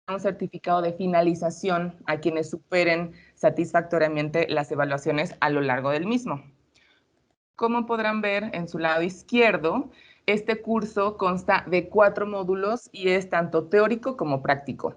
un certificado de finalización a quienes superen satisfactoriamente las evaluaciones a lo largo del mismo. Como podrán ver en su lado izquierdo, este curso consta de 4 módulos y es tanto teórico como práctico.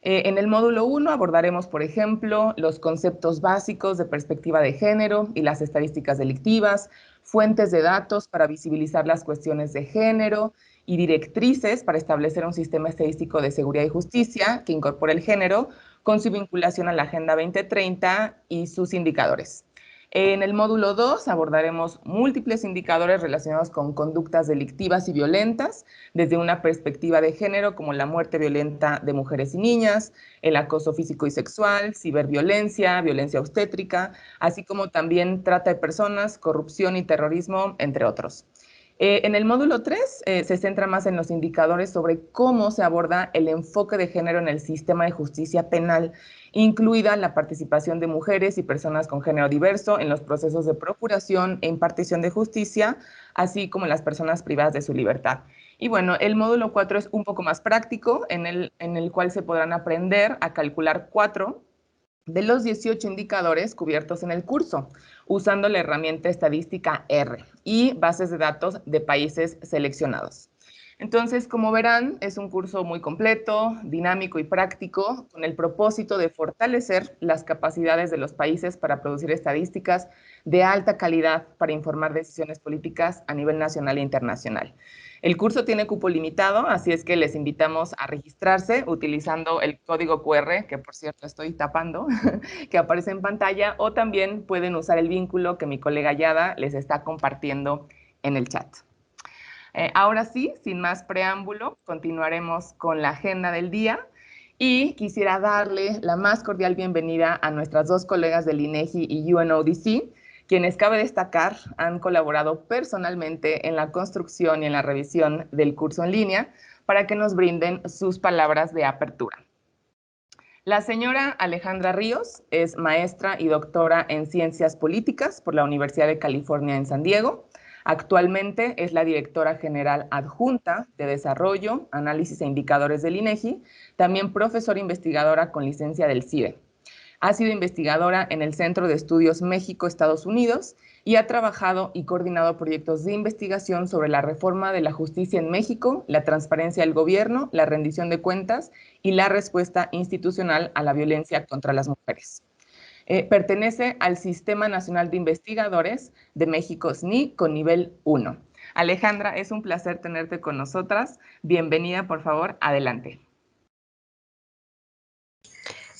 En el módulo 1 abordaremos, por ejemplo, los conceptos básicos de perspectiva de género y las estadísticas delictivas, fuentes de datos para visibilizar las cuestiones de género y directrices para establecer un sistema estadístico de seguridad y justicia que incorpore el género con su vinculación a la Agenda 2030 y sus indicadores. En el módulo 2 abordaremos múltiples indicadores relacionados con conductas delictivas y violentas, desde una perspectiva de género como la muerte violenta de mujeres y niñas, el acoso físico y sexual, ciberviolencia, violencia obstétrica, así como también trata de personas, corrupción y terrorismo, entre otros. En el módulo 3 se centra más en los indicadores sobre cómo se aborda el enfoque de género en el sistema de justicia penal, incluida la participación de mujeres y personas con género diverso en los procesos de procuración e impartición de justicia, así como las personas privadas de su libertad. Y bueno, el módulo 4 es un poco más práctico, en el cual se podrán aprender a calcular 4 de los 18 indicadores cubiertos en el curso, usando la herramienta estadística R y bases de datos de países seleccionados. Entonces, como verán, es un curso muy completo, dinámico y práctico, con el propósito de fortalecer las capacidades de los países para producir estadísticas de alta calidad para informar decisiones políticas a nivel nacional e internacional. El curso tiene cupo limitado, así es que les invitamos a registrarse utilizando el código QR, que por cierto estoy tapando, que aparece en pantalla, o también pueden usar el vínculo que mi colega Yada les está compartiendo en el chat. Ahora sí, sin más preámbulo, continuaremos con la agenda del día y quisiera darle la más cordial bienvenida a nuestras dos colegas del INEGI y UNODC, quienes cabe destacar han colaborado personalmente en la construcción y en la revisión del curso en línea para que nos brinden sus palabras de apertura. La señora Alejandra Ríos es maestra y doctora en Ciencias Políticas por la Universidad de California en San Diego. Actualmente es la directora general adjunta de Desarrollo, Análisis e Indicadores del INEGI, también profesora investigadora con licencia del CIDE. Ha sido investigadora en el Centro de Estudios México-Estados Unidos y ha trabajado y coordinado proyectos de investigación sobre la reforma de la justicia en México, la transparencia del gobierno, la rendición de cuentas y la respuesta institucional a la violencia contra las mujeres. Pertenece al Sistema Nacional de Investigadores de México, SNI, con nivel 1. Alejandra, es un placer tenerte con nosotras. Bienvenida, por favor, adelante.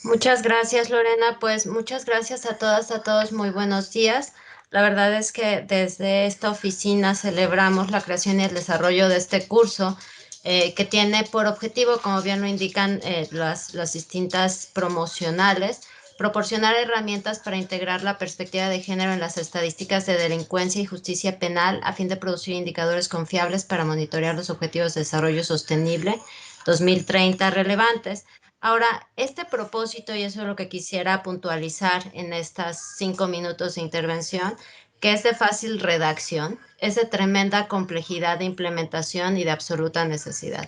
Muchas gracias, Lorena. Pues muchas gracias a todas, a todos. Muy buenos días. La verdad es que desde esta oficina celebramos la creación y el desarrollo de este curso que tiene por objetivo, como bien lo indican las distintas promocionales, proporcionar herramientas para integrar la perspectiva de género en las estadísticas de delincuencia y justicia penal a fin de producir indicadores confiables para monitorear los objetivos de desarrollo sostenible 2030 relevantes. Ahora, este propósito, y eso es lo que quisiera puntualizar en estas 5 minutos de intervención, que es de fácil redacción, es de tremenda complejidad de implementación y de absoluta necesidad.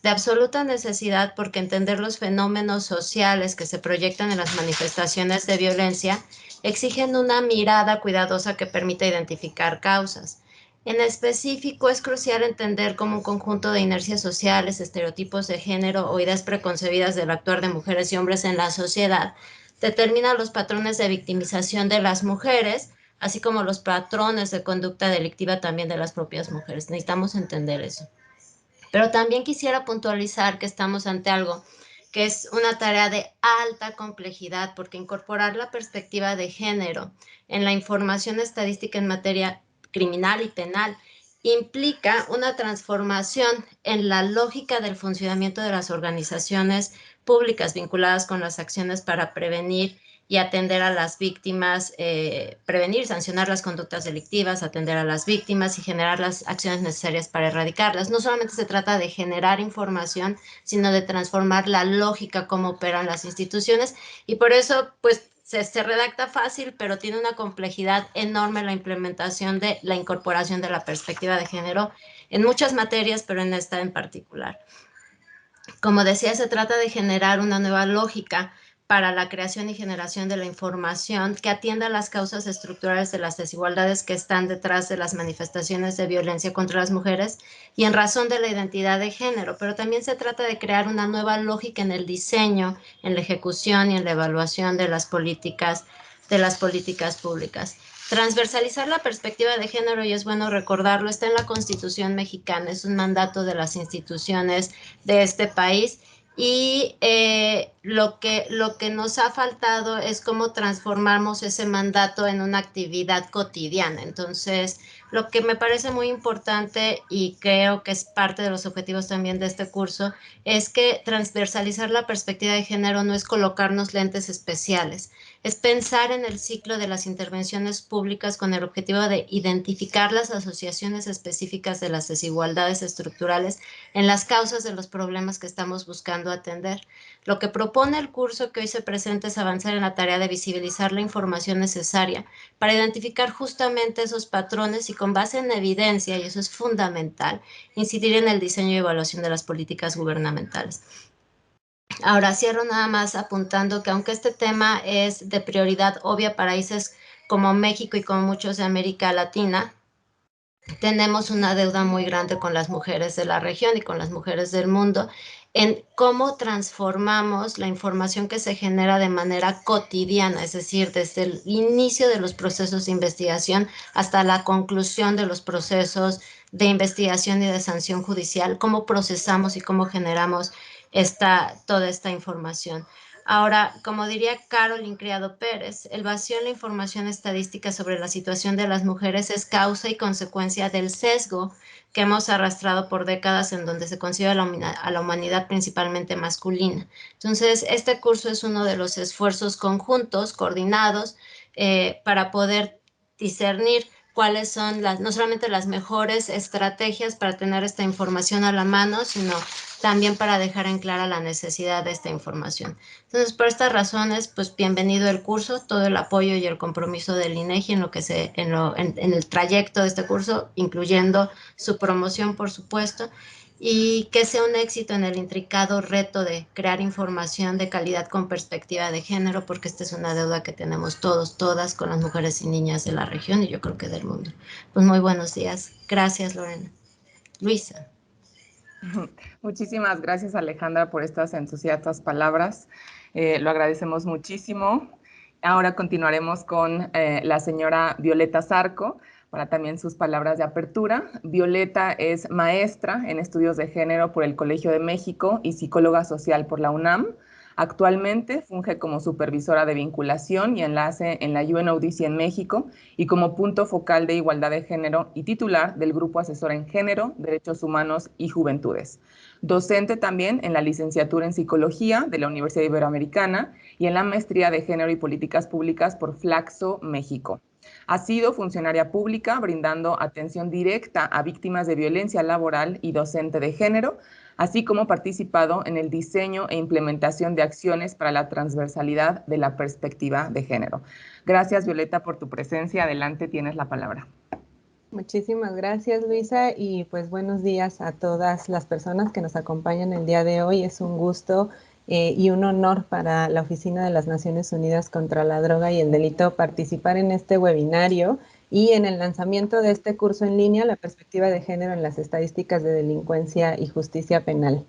De absoluta necesidad porque entender los fenómenos sociales que se proyectan en las manifestaciones de violencia exigen una mirada cuidadosa que permita identificar causas. En específico, es crucial entender cómo un conjunto de inercias sociales, estereotipos de género o ideas preconcebidas del actuar de mujeres y hombres en la sociedad determinan los patrones de victimización de las mujeres, así como los patrones de conducta delictiva también de las propias mujeres. Necesitamos entender eso. Pero también quisiera puntualizar que estamos ante algo que es una tarea de alta complejidad, porque incorporar la perspectiva de género en la información estadística en materia criminal y penal implica una transformación en la lógica del funcionamiento de las organizaciones públicas vinculadas con las acciones para prevenir y atender a las víctimas, prevenir, sancionar las conductas delictivas, atender a las víctimas y generar las acciones necesarias para erradicarlas. No solamente se trata de generar información, sino de transformar la lógica como operan las instituciones, y por eso, pues, se redacta fácil, pero tiene una complejidad enorme la implementación de la incorporación de la perspectiva de género en muchas materias, pero en esta en particular. Como decía, se trata de generar una nueva lógica para la creación y generación de la información que atienda las causas estructurales de las desigualdades que están detrás de las manifestaciones de violencia contra las mujeres y en razón de la identidad de género, pero también se trata de crear una nueva lógica en el diseño, en la ejecución y en la evaluación de las políticas públicas. Transversalizar la perspectiva de género, y es bueno recordarlo, está en la Constitución mexicana, es un mandato de las instituciones de este país. Y lo que nos ha faltado es cómo transformamos ese mandato en una actividad cotidiana. Entonces, lo que me parece muy importante y creo que es parte de los objetivos también de este curso es que transversalizar la perspectiva de género no es colocarnos lentes especiales, es pensar en el ciclo de las intervenciones públicas con el objetivo de identificar las asociaciones específicas de las desigualdades estructurales en las causas de los problemas que estamos buscando atender. Lo que propone el curso que hoy se presenta es avanzar en la tarea de visibilizar la información necesaria para identificar justamente esos patrones y con base en evidencia, y eso es fundamental, incidir en el diseño y evaluación de las políticas gubernamentales. Ahora cierro nada más apuntando que aunque este tema es de prioridad obvia para países como México y como muchos de América Latina, tenemos una deuda muy grande con las mujeres de la región y con las mujeres del mundo en cómo transformamos la información que se genera de manera cotidiana, es decir, desde el inicio de los procesos de investigación hasta la conclusión de los procesos de investigación y de sanción judicial, cómo procesamos y cómo generamos toda esta información. Ahora, como diría Carolyn Criado Pérez, el vacío en la información estadística sobre la situación de las mujeres es causa y consecuencia del sesgo que hemos arrastrado por décadas en donde se concibe a la humanidad principalmente masculina. Entonces, este curso es uno de los esfuerzos conjuntos, coordinados, para poder discernir cuáles son no solamente las mejores estrategias para tener esta información a la mano, sino también para dejar en clara la necesidad de esta información. Entonces, por estas razones, pues bienvenido el curso, todo el apoyo y el compromiso del INEGI en el trayecto de este curso, incluyendo su promoción, por supuesto, y que sea un éxito en el intricado reto de crear información de calidad con perspectiva de género, porque esta es una deuda que tenemos todos, todas, con las mujeres y niñas de la región y yo creo que del mundo. Pues muy buenos días. Gracias, Lorena. Luisa. Muchísimas gracias, Alejandra, por estas entusiastas palabras. Lo agradecemos muchísimo. Ahora continuaremos con la señora Violeta Zarco para también sus palabras de apertura. Violeta es maestra en estudios de género por el Colegio de México y psicóloga social por la UNAM. Actualmente funge como supervisora de vinculación y enlace en la UNODC en México y como punto focal de igualdad de género y titular del Grupo Asesor en Género, Derechos Humanos y Juventudes. Docente también en la licenciatura en Psicología de la Universidad Iberoamericana y en la maestría de Género y Políticas Públicas por Flaxo, México. Ha sido funcionaria pública brindando atención directa a víctimas de violencia laboral y docente de género, así como participado en el diseño e implementación de acciones para la transversalidad de la perspectiva de género. Gracias, Violeta, por tu presencia. Adelante, tienes la palabra. Muchísimas gracias, Luisa, y pues buenos días a todas las personas que nos acompañan el día de hoy. Es un gusto y un honor para la Oficina de las Naciones Unidas contra la Droga y el Delito participar en este webinario y en el lanzamiento de este curso en línea, La perspectiva de género en las estadísticas de delincuencia y justicia penal.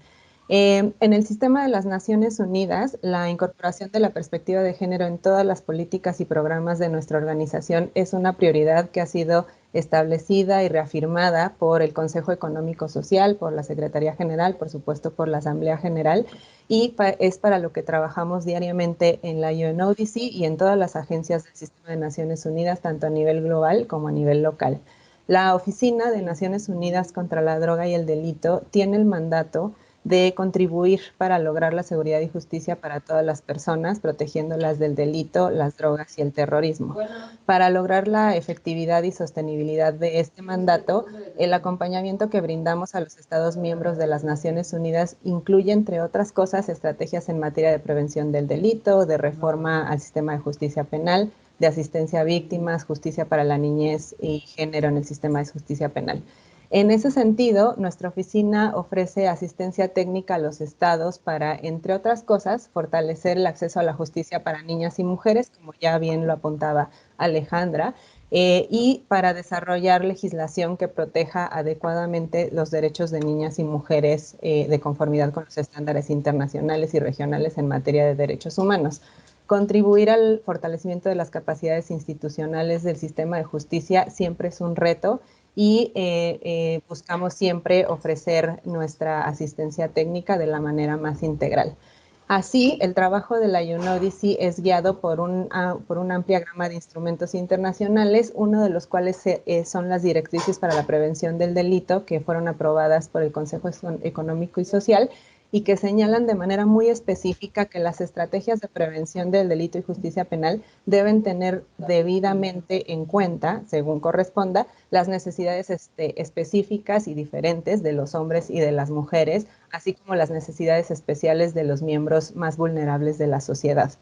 En el sistema de las Naciones Unidas, la incorporación de la perspectiva de género en todas las políticas y programas de nuestra organización es una prioridad que ha sido establecida y reafirmada por el Consejo Económico Social, por la Secretaría General, por supuesto por la Asamblea General, y es para lo que trabajamos diariamente en la UNODC y en todas las agencias del Sistema de Naciones Unidas, tanto a nivel global como a nivel local. La Oficina de Naciones Unidas contra la Droga y el Delito tiene el mandato de contribuir para lograr la seguridad y justicia para todas las personas, protegiéndolas del delito, las drogas y el terrorismo. Para lograr la efectividad y sostenibilidad de este mandato, el acompañamiento que brindamos a los Estados miembros de las Naciones Unidas incluye, entre otras cosas, estrategias en materia de prevención del delito, de reforma al sistema de justicia penal, de asistencia a víctimas, justicia para la niñez y género en el sistema de justicia penal. En ese sentido, nuestra oficina ofrece asistencia técnica a los estados para, entre otras cosas, fortalecer el acceso a la justicia para niñas y mujeres, como ya bien lo apuntaba Alejandra, y para desarrollar legislación que proteja adecuadamente los derechos de niñas y mujeres de conformidad con los estándares internacionales y regionales en materia de derechos humanos. Contribuir al fortalecimiento de las capacidades institucionales del sistema de justicia siempre es un reto y buscamos siempre ofrecer nuestra asistencia técnica de la manera más integral. Así, el trabajo de la UNODC es guiado por una amplia gama de instrumentos internacionales, uno de los cuales son las directrices para la prevención del delito que fueron aprobadas por el Consejo Económico y Social y que señalan de manera muy específica que las estrategias de prevención del delito y justicia penal deben tener debidamente en cuenta, según corresponda, las necesidades específicas y diferentes de los hombres y de las mujeres, así como las necesidades especiales de los miembros más vulnerables de la sociedad.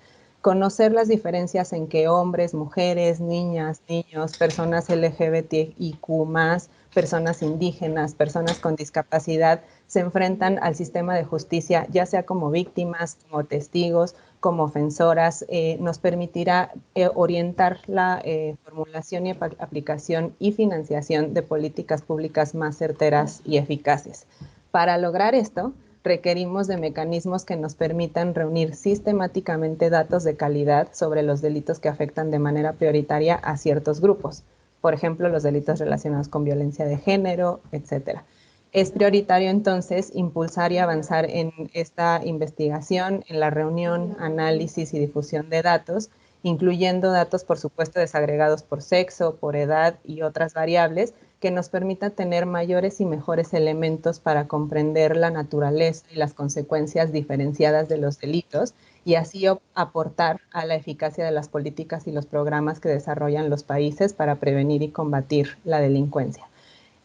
Conocer las diferencias en que hombres, mujeres, niñas, niños, personas LGBTIQ+, personas indígenas, personas con discapacidad, se enfrentan al sistema de justicia, ya sea como víctimas, como testigos, como ofensoras, nos permitirá orientar la formulación y aplicación y financiación de políticas públicas más certeras y eficaces. Para lograr esto, requerimos de mecanismos que nos permitan reunir sistemáticamente datos de calidad sobre los delitos que afectan de manera prioritaria a ciertos grupos, por ejemplo, los delitos relacionados con violencia de género, etcétera. Es prioritario entonces impulsar y avanzar en esta investigación, en la reunión, análisis y difusión de datos, incluyendo datos, por supuesto, desagregados por sexo, por edad y otras variables, que nos permita tener mayores y mejores elementos para comprender la naturaleza y las consecuencias diferenciadas de los delitos y así aportar a la eficacia de las políticas y los programas que desarrollan los países para prevenir y combatir la delincuencia.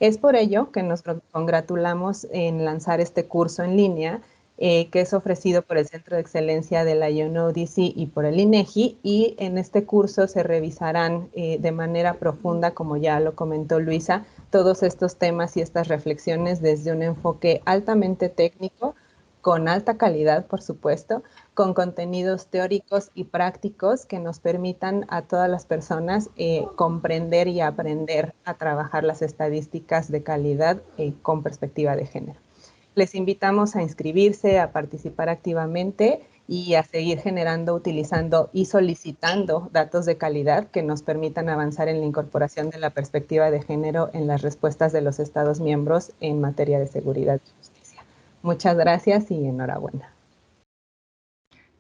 Es por ello que nos congratulamos en lanzar este curso en línea que es ofrecido por el Centro de Excelencia de la UNODC y por el INEGI, y en este curso se revisarán de manera profunda, como ya lo comentó Luisa, todos estos temas y estas reflexiones desde un enfoque altamente técnico, con alta calidad, por supuesto, con contenidos teóricos y prácticos que nos permitan a todas las personas comprender y aprender a trabajar las estadísticas de calidad con perspectiva de género. Les invitamos a inscribirse, a participar activamente y a seguir generando, utilizando y solicitando datos de calidad que nos permitan avanzar en la incorporación de la perspectiva de género en las respuestas de los Estados miembros en materia de seguridad y justicia. Muchas gracias y enhorabuena.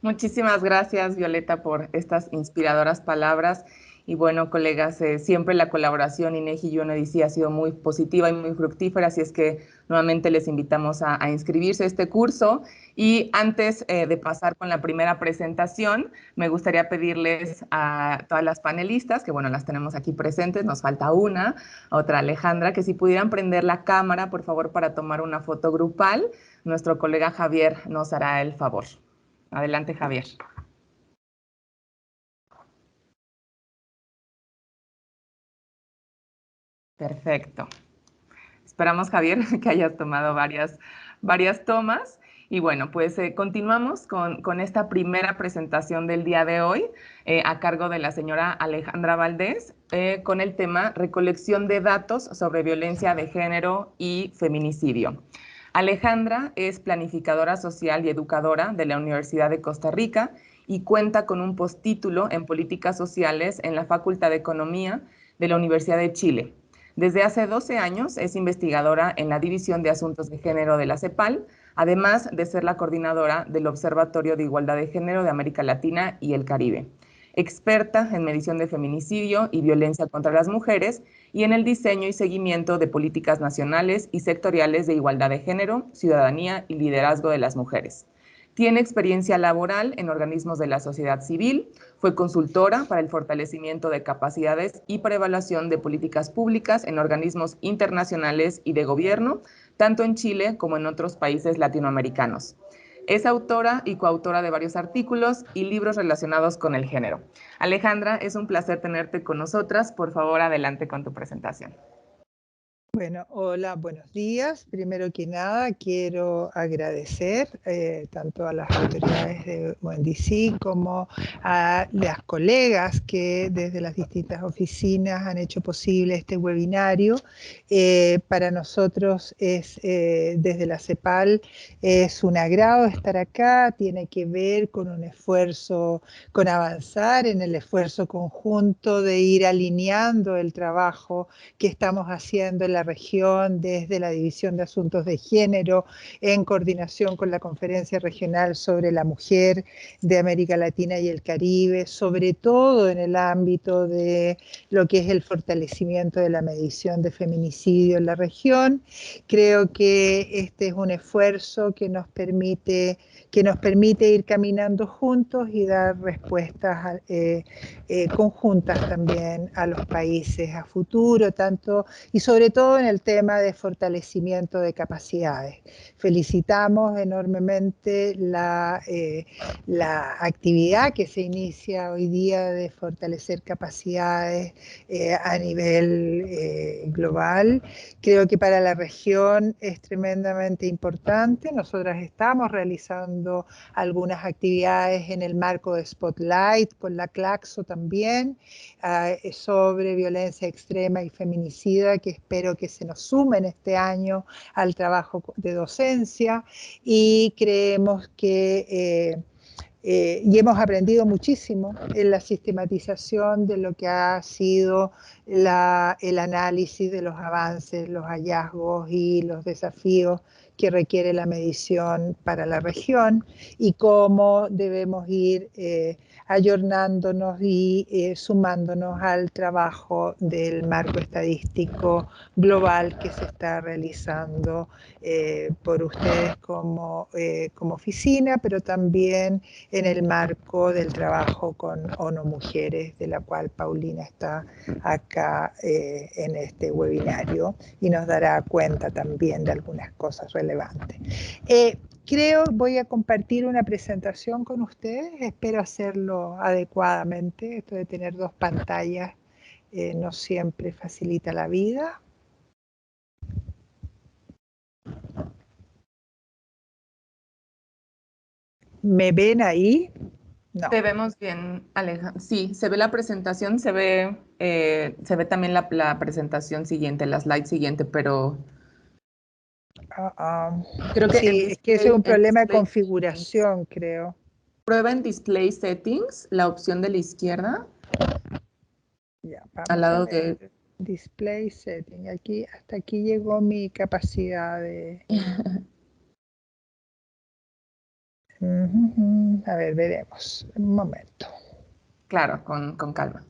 Muchísimas gracias, Violeta, por estas inspiradoras palabras. Y bueno, colegas, siempre la colaboración INEGI y UNODC ha sido muy positiva y muy fructífera, así es que nuevamente les invitamos a inscribirse a este curso. Y antes de pasar con la primera presentación, me gustaría pedirles a todas las panelistas, que bueno, las tenemos aquí presentes, nos falta una, otra Alejandra, que si pudieran prender la cámara, por favor, para tomar una foto grupal, nuestro colega Javier nos hará el favor. Adelante, Javier. Perfecto. Esperamos, Javier, que hayas tomado varias tomas. Y bueno, pues continuamos con esta primera presentación del día de hoy a cargo de la señora Alejandra Valdés con el tema recolección de datos sobre violencia de género y feminicidio. Alejandra es planificadora social y educadora de la Universidad de Costa Rica y cuenta con un postítulo en políticas sociales en la Facultad de Economía de la Universidad de Chile. Desde hace 12 años es investigadora en la División de Asuntos de Género de la CEPAL, además de ser la coordinadora del Observatorio de Igualdad de Género de América Latina y el Caribe. Experta en medición de feminicidio y violencia contra las mujeres y en el diseño y seguimiento de políticas nacionales y sectoriales de igualdad de género, ciudadanía y liderazgo de las mujeres. Tiene experiencia laboral en organismos de la sociedad civil, fue consultora para el fortalecimiento de capacidades y para evaluación de políticas públicas en organismos internacionales y de gobierno, tanto en Chile como en otros países latinoamericanos. Es autora y coautora de varios artículos y libros relacionados con el género. Alejandra, es un placer tenerte con nosotras. Por favor, adelante con tu presentación. Bueno, hola, buenos días. Primero que nada, quiero agradecer tanto a las autoridades de UNDC como a las colegas que desde las distintas oficinas han hecho posible este webinario. Para nosotros desde la CEPAL es un agrado estar acá, tiene que ver con un esfuerzo, con avanzar en el esfuerzo conjunto de ir alineando el trabajo que estamos haciendo en la región desde la División de Asuntos de Género en coordinación con la Conferencia Regional sobre la Mujer de América Latina y el Caribe, sobre todo en el ámbito de lo que es el fortalecimiento de la medición de feminicidio en la región. Creo que este es un esfuerzo que nos permite ir caminando juntos y dar respuestas conjuntas también a los países a futuro, tanto y sobre todo en el tema de fortalecimiento de capacidades. Felicitamos enormemente la actividad que se inicia hoy día de fortalecer capacidades a nivel global. Creo que para la región es tremendamente importante. Nosotras estamos realizando algunas actividades en el marco de Spotlight, con la Claxo también, sobre violencia extrema y feminicida, que espero que se nos sumen este año al trabajo de docencia, y creemos que y hemos aprendido muchísimo en la sistematización de lo que ha sido el análisis de los avances, los hallazgos y los desafíos que requiere la medición para la región, y cómo debemos ir ayornándonos y sumándonos al trabajo del marco estadístico global que se está realizando por ustedes como oficina, pero también en el marco del trabajo con ONU Mujeres, de la cual Paulina está acá en este webinario y nos dará cuenta también de algunas cosas relevantes. Voy a compartir una presentación con ustedes, espero hacerlo adecuadamente. Esto de tener dos pantallas no siempre facilita la vida. ¿Me ven ahí? No. Te vemos bien, Alejandra. Sí, se ve la presentación, se ve también la presentación siguiente, la slide siguiente, pero creo que sí, es que ese es un problema de configuración, creo. Prueba en Display Settings, la opción de la izquierda. Ya, vamos al lado a ver. de Display Setting. Aquí, hasta aquí llegó mi capacidad de... A ver, veremos. Un momento. Claro, con calma.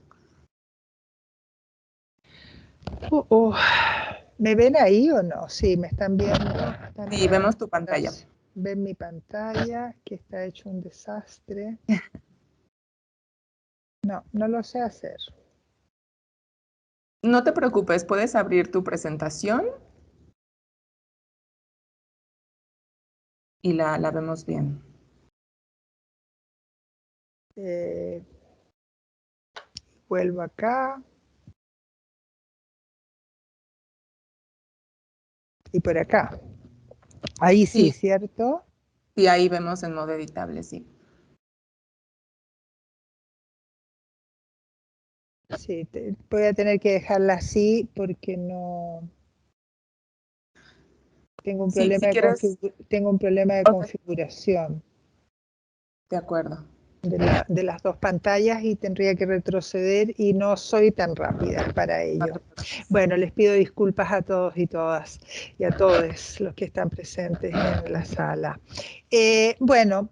¿Me ven ahí o no? Sí, me están viendo. Sí, vemos tu pantalla. Ven mi pantalla, que está hecho un desastre. No, no lo sé hacer. No te preocupes, puedes abrir tu presentación y la vemos bien. Vuelvo acá. Y por acá. Ahí sí, ¿cierto? Sí, ahí vemos en modo editable, sí. Sí, voy a tener que dejarla así porque no... Tengo un Sí, problema si quieres... tengo un problema de configuración De acuerdo. de las dos pantallas y tendría que retroceder y no soy tan rápida para ello. Bueno, les pido disculpas a todos y todas y a todos los que están presentes en la sala. Bueno,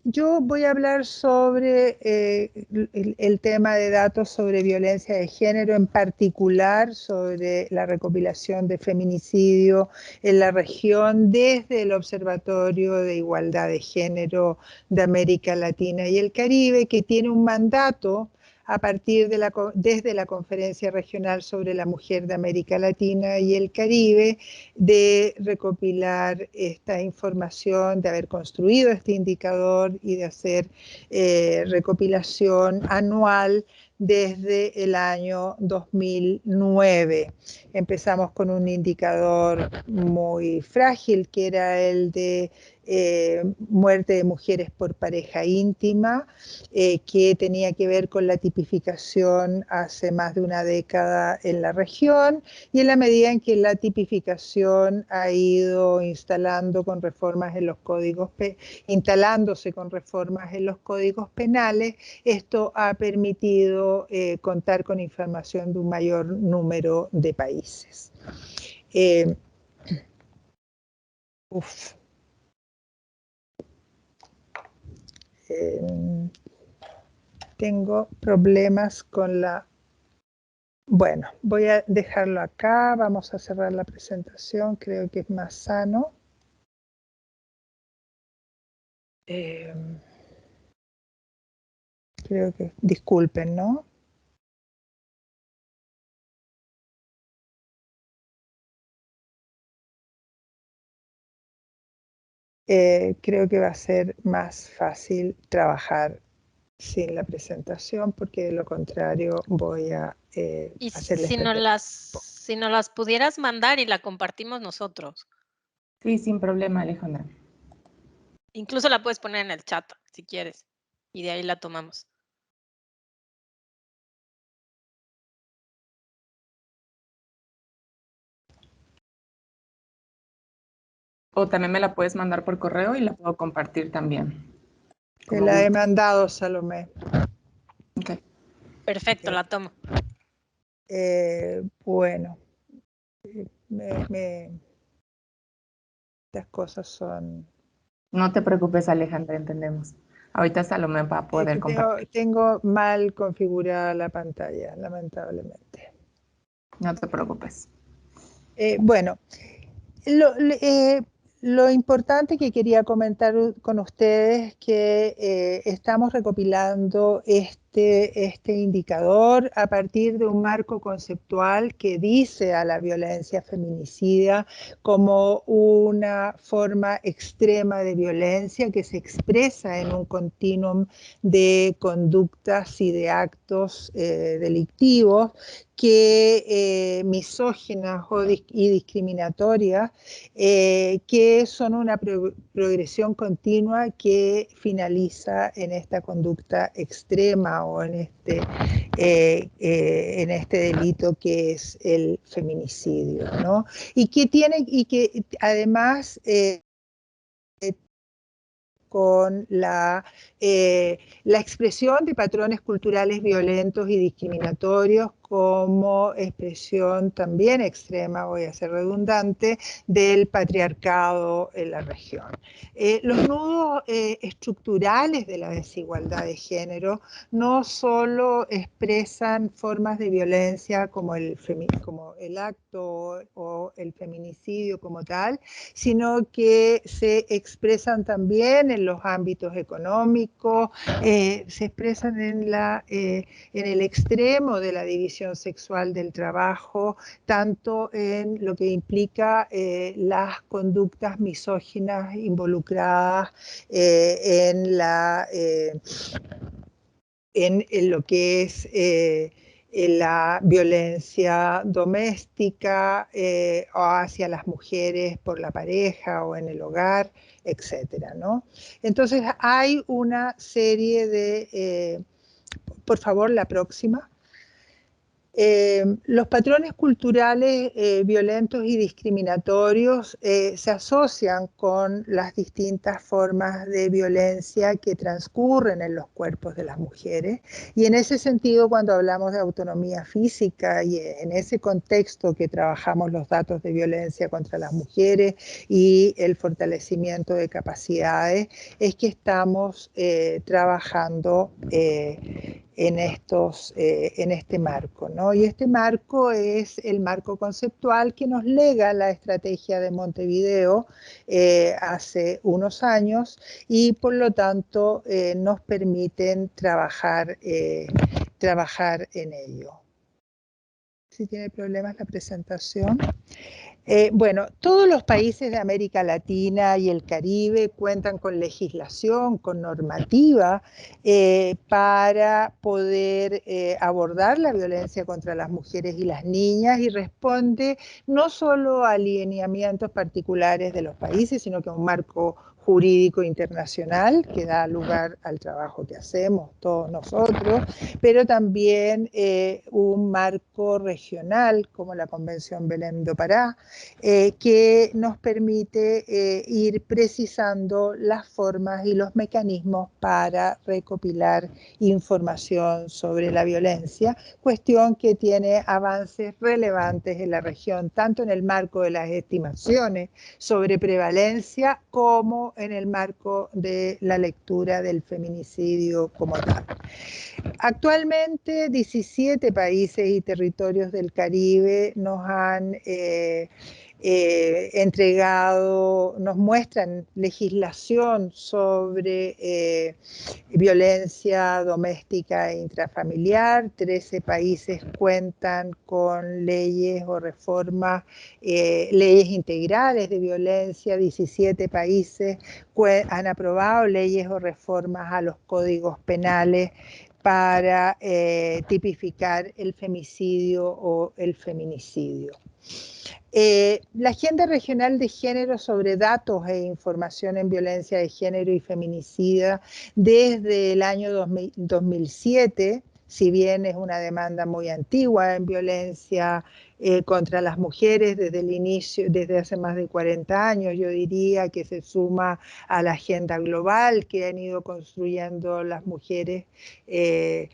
yo voy a hablar sobre el tema de datos sobre violencia de género, en particular sobre la recopilación de feminicidio en la región desde el Observatorio de Igualdad de Género de América Latina y el Caribe, que tiene un mandato a partir desde la Conferencia Regional sobre la Mujer de América Latina y el Caribe, de recopilar esta información, de haber construido este indicador y de hacer recopilación anual desde el año 2009. Empezamos con un indicador muy frágil, que era el de muerte de mujeres por pareja íntima, que tenía que ver con la tipificación hace más de una década en la región, y en la medida en que la tipificación ha ido instalándose con reformas en los códigos penales, esto ha permitido contar con información de un mayor número de países. Tengo problemas con la... Bueno, voy a dejarlo acá, vamos a cerrar la presentación, creo que es más sano. Creo que, disculpen, ¿no? Creo que va a ser más fácil trabajar sin la presentación, porque de lo contrario voy a hacerles... Si no las pudieras mandar y la compartimos nosotros. Sí, sin problema, Alejandra. Incluso la puedes poner en el chat si quieres y de ahí la tomamos. O también me la puedes mandar por correo y la puedo compartir también. Te la he mandado, Salomé. Okay. Perfecto, la tomo. Bueno, estas cosas son... No te preocupes, Alejandra, entendemos. Ahorita Salomé va a poder compartir. Tengo mal configurada la pantalla, lamentablemente. No te preocupes. Bueno, lo importante que quería comentar con ustedes es que estamos recopilando este indicador a partir de un marco conceptual que dice a la violencia feminicida como una forma extrema de violencia que se expresa en un continuum de conductas y de actos delictivos que misóginas y discriminatorias, que son una progresión continua que finaliza en esta conducta extrema o en este delito que es el feminicidio, ¿no? Y que además con la expresión de patrones culturales violentos y discriminatorios como expresión también extrema, voy a ser redundante, del patriarcado en la región. Los nudos estructurales de la desigualdad de género no solo expresan formas de violencia como el acto o el feminicidio como tal, sino que se expresan también en los ámbitos económicos, se expresan en el extremo de la división sexual del trabajo, tanto en lo que implica las conductas misóginas involucradas en lo que es la violencia doméstica o hacia las mujeres por la pareja o en el hogar, etcétera, ¿no? Entonces hay una serie de... por favor, la próxima. Los patrones culturales violentos y discriminatorios se asocian con las distintas formas de violencia que transcurren en los cuerpos de las mujeres, y en ese sentido, cuando hablamos de autonomía física y en ese contexto que trabajamos los datos de violencia contra las mujeres y el fortalecimiento de capacidades, es que estamos trabajando en este marco, ¿no? Y este marco es el marco conceptual que nos lega la estrategia de Montevideo hace unos años, y por lo tanto nos permiten trabajar en ello. Si tiene problemas la presentación. Bueno, todos los países de América Latina y el Caribe cuentan con legislación, con normativa para poder abordar la violencia contra las mujeres y las niñas, y responde no solo a lineamientos particulares de los países, sino que a un marco jurídico internacional que da lugar al trabajo que hacemos todos nosotros, pero también un marco regional como la Convención Belém do Pará, que nos permite ir precisando las formas y los mecanismos para recopilar información sobre la violencia, cuestión que tiene avances relevantes en la región, tanto en el marco de las estimaciones sobre prevalencia como en el marco de la lectura del feminicidio como tal. Actualmente 17 países y territorios del Caribe nos han entregado, nos muestran legislación sobre violencia doméstica e intrafamiliar. 13 países cuentan con leyes o reformas, leyes integrales de violencia. 17 países han aprobado leyes o reformas a los códigos penales para tipificar el femicidio o el feminicidio. La Agenda Regional de Género sobre Datos e Información en Violencia de Género y Feminicida desde el año 2007, si bien es una demanda muy antigua en violencia contra las mujeres desde el inicio, desde hace más de 40 años, yo diría que se suma a la agenda global que han ido construyendo las mujeres en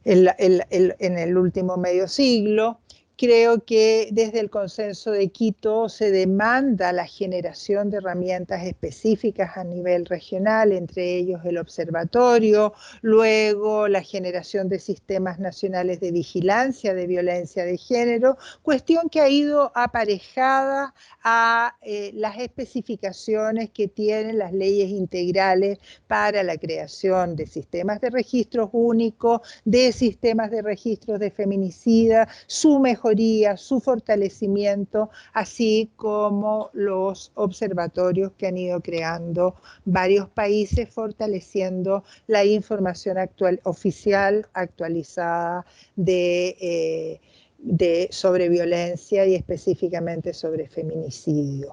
el último medio siglo. Creo que desde el Consenso de Quito se demanda la generación de herramientas específicas a nivel regional, entre ellos el observatorio, luego la generación de sistemas nacionales de vigilancia de violencia de género, cuestión que ha ido aparejada a las especificaciones que tienen las leyes integrales para la creación de sistemas de registros únicos, de sistemas de registros de feminicida, su mejoría, su fortalecimiento, así como los observatorios que han ido creando varios países, fortaleciendo la información oficial actualizada sobre violencia y específicamente sobre feminicidio.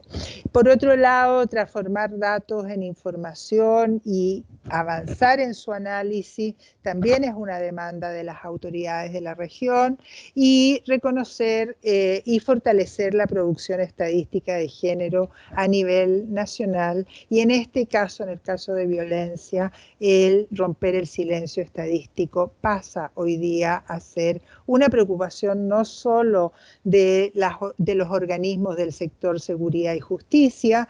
Por otro lado, transformar datos en información y avanzar en su análisis también es una demanda de las autoridades de la región, y reconocer y fortalecer la producción estadística de género a nivel nacional, y en este caso, en el caso de violencia, el romper el silencio estadístico pasa hoy día a ser una preocupación no solo de los organismos del sector seguridad y justicia,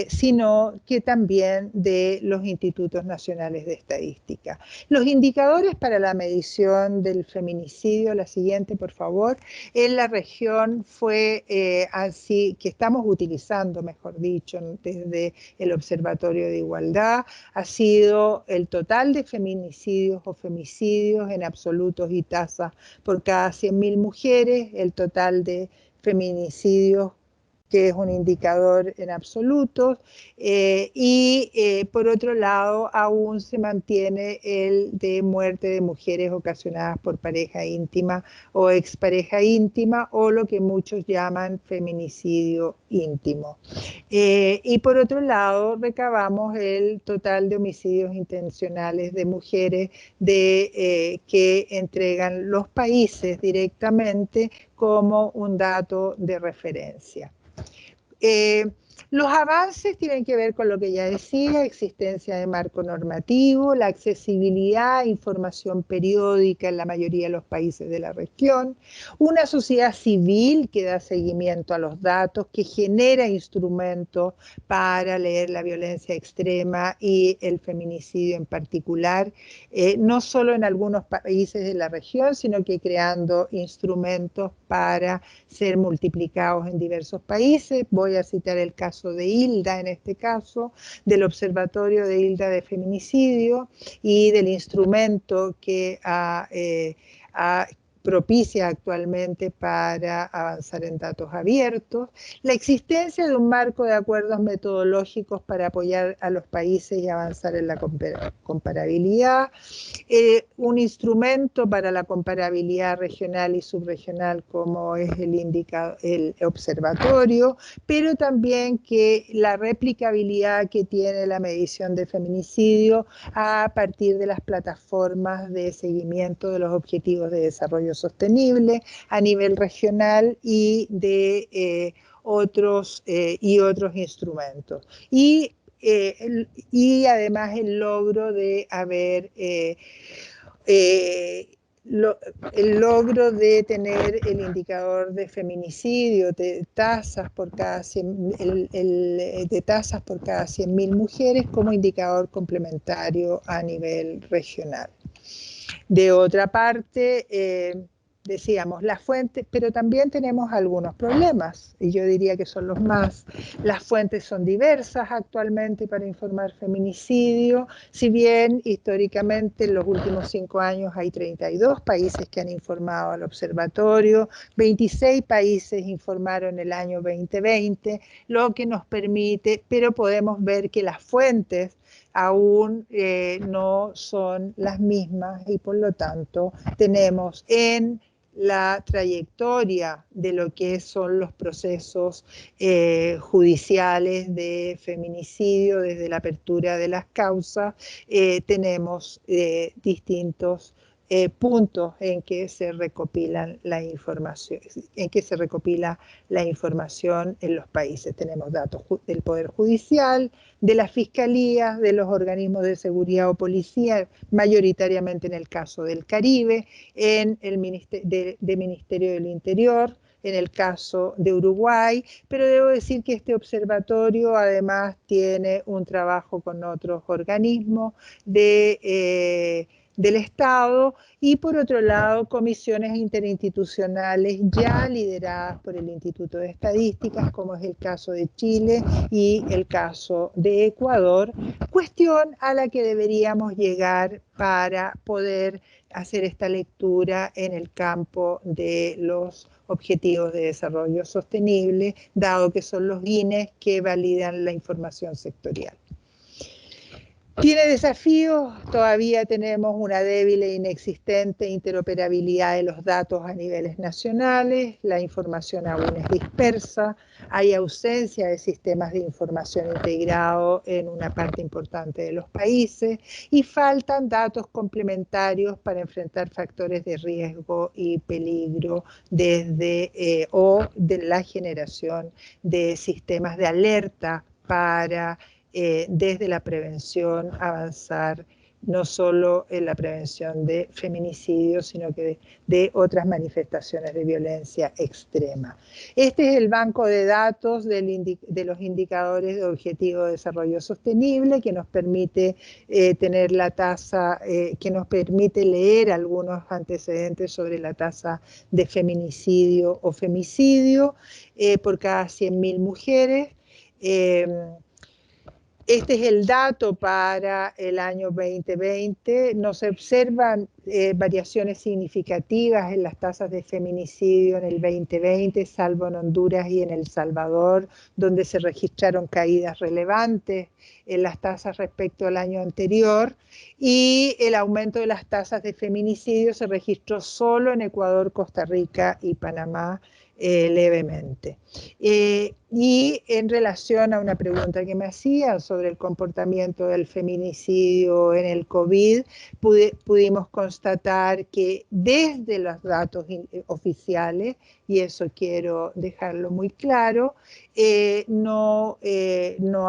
sino que también de los institutos nacionales de estadística. Los indicadores para la medición del feminicidio, la siguiente por favor, en la región fue así, que estamos utilizando, mejor dicho, desde el Observatorio de Igualdad, ha sido el total de feminicidios o femicidios en absolutos y tasas por cada 100.000 mujeres, el total de feminicidios, que es un indicador en absolutos, por otro lado aún se mantiene el de muerte de mujeres ocasionadas por pareja íntima o expareja íntima, o lo que muchos llaman feminicidio íntimo. Y por otro lado recabamos el total de homicidios intencionales de mujeres que entregan los países directamente como un dato de referencia. Los avances tienen que ver con lo que ya decía: existencia de marco normativo, la accesibilidad a información periódica en la mayoría de los países de la región, una sociedad civil que da seguimiento a los datos, que genera instrumentos para leer la violencia extrema y el feminicidio en particular, no solo en algunos países de la región, sino que creando instrumentos para ser multiplicados en diversos países. Voy a citar el caso de Hilda, en este caso, del Observatorio de Hilda de Feminicidio y del instrumento que propicia actualmente para avanzar en datos abiertos, la existencia de un marco de acuerdos metodológicos para apoyar a los países y avanzar en la comparabilidad, un instrumento para la comparabilidad regional y subregional como es el observatorio, pero también que la replicabilidad que tiene la medición de feminicidio a partir de las plataformas de seguimiento de los objetivos de desarrollo sostenible a nivel regional y de otros instrumentos. Y además el logro de haber el logro de tener el indicador de feminicidio, de tasas por cada 100.000 mujeres como indicador complementario a nivel regional. De otra parte, decíamos, las fuentes, pero también tenemos algunos problemas, y yo diría que son los más. Las fuentes son diversas actualmente para informar feminicidio, si bien históricamente en los últimos 5 años hay 32 países que han informado al observatorio, 26 países informaron el año 2020, lo que nos permite, pero podemos ver que las fuentes aún no son las mismas y por lo tanto tenemos en la trayectoria de lo que son los procesos judiciales de feminicidio desde la apertura de las causas, tenemos distintos puntos en que se recopilan la información, en los países. Tenemos datos del Poder Judicial, de la Fiscalía, de los organismos de seguridad o policía, mayoritariamente en el caso del Caribe, en el Ministerio del Interior, en el caso de Uruguay, pero debo decir que este observatorio además tiene un trabajo con otros organismos del Estado y por otro lado comisiones interinstitucionales ya lideradas por el Instituto de Estadísticas, como es el caso de Chile y el caso de Ecuador, cuestión a la que deberíamos llegar para poder hacer esta lectura en el campo de los objetivos de desarrollo sostenible, dado que son los guines que validan la información sectorial. Tiene desafíos, todavía tenemos una débil e inexistente interoperabilidad de los datos a niveles nacionales, la información aún es dispersa, hay ausencia de sistemas de información integrados en una parte importante de los países y faltan datos complementarios para enfrentar factores de riesgo y peligro desde de la generación de sistemas de alerta para desde la prevención avanzar no solo en la prevención de feminicidios, sino que de otras manifestaciones de violencia extrema. Este es el banco de datos de los indicadores de Objetivo de Desarrollo Sostenible, que nos permite tener la tasa, que nos permite leer algunos antecedentes sobre la tasa de feminicidio o femicidio por cada 100.000 mujeres. Este es el dato para el año 2020. No se observan variaciones significativas en las tasas de feminicidio en el 2020, salvo en Honduras y en El Salvador, donde se registraron caídas relevantes en las tasas respecto al año anterior. Y el aumento de las tasas de feminicidio se registró solo en Ecuador, Costa Rica y Panamá, levemente. Y en relación a una pregunta que me hacían sobre el comportamiento del feminicidio en el COVID, pudimos constatar que desde los datos oficiales, y eso quiero dejarlo muy claro, no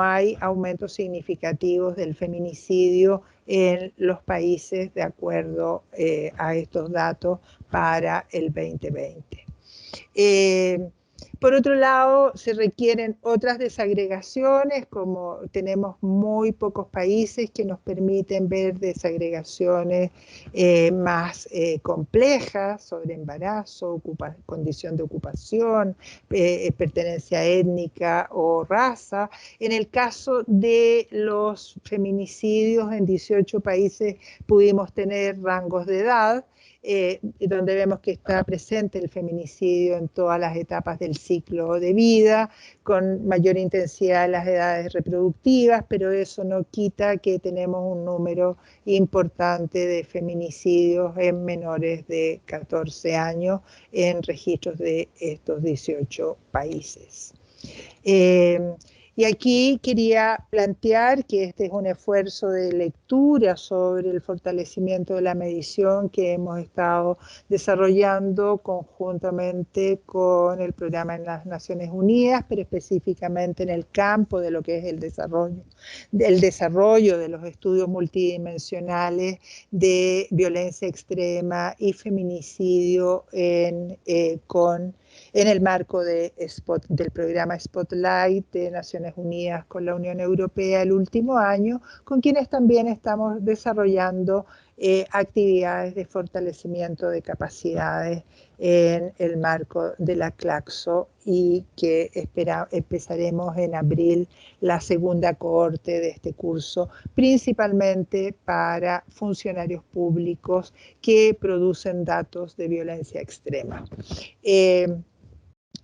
hay aumentos significativos del feminicidio en los países de acuerdo a estos datos para el 2020. Por otro lado, se requieren otras desagregaciones, como tenemos muy pocos países que nos permiten ver desagregaciones más complejas sobre embarazo, condición de ocupación, pertenencia étnica o raza. En el caso de los feminicidios, en 18 países pudimos tener rangos de edad, donde vemos que está presente el feminicidio en todas las etapas del ciclo de vida, con mayor intensidad en las edades reproductivas, pero eso no quita que tenemos un número importante de feminicidios en menores de 14 años en registros de estos 18 países. Y aquí quería plantear que este es un esfuerzo de lectura sobre el fortalecimiento de la medición que hemos estado desarrollando conjuntamente con el programa en las Naciones Unidas, pero específicamente en el campo de lo que es el desarrollo de los estudios multidimensionales de violencia extrema y feminicidio en el marco del programa Spotlight de Naciones Unidas con la Unión Europea el último año, con quienes también estamos desarrollando actividades de fortalecimiento de capacidades en el marco de la CLACSO y que empezaremos en abril la segunda cohorte de este curso, principalmente para funcionarios públicos que producen datos de violencia extrema.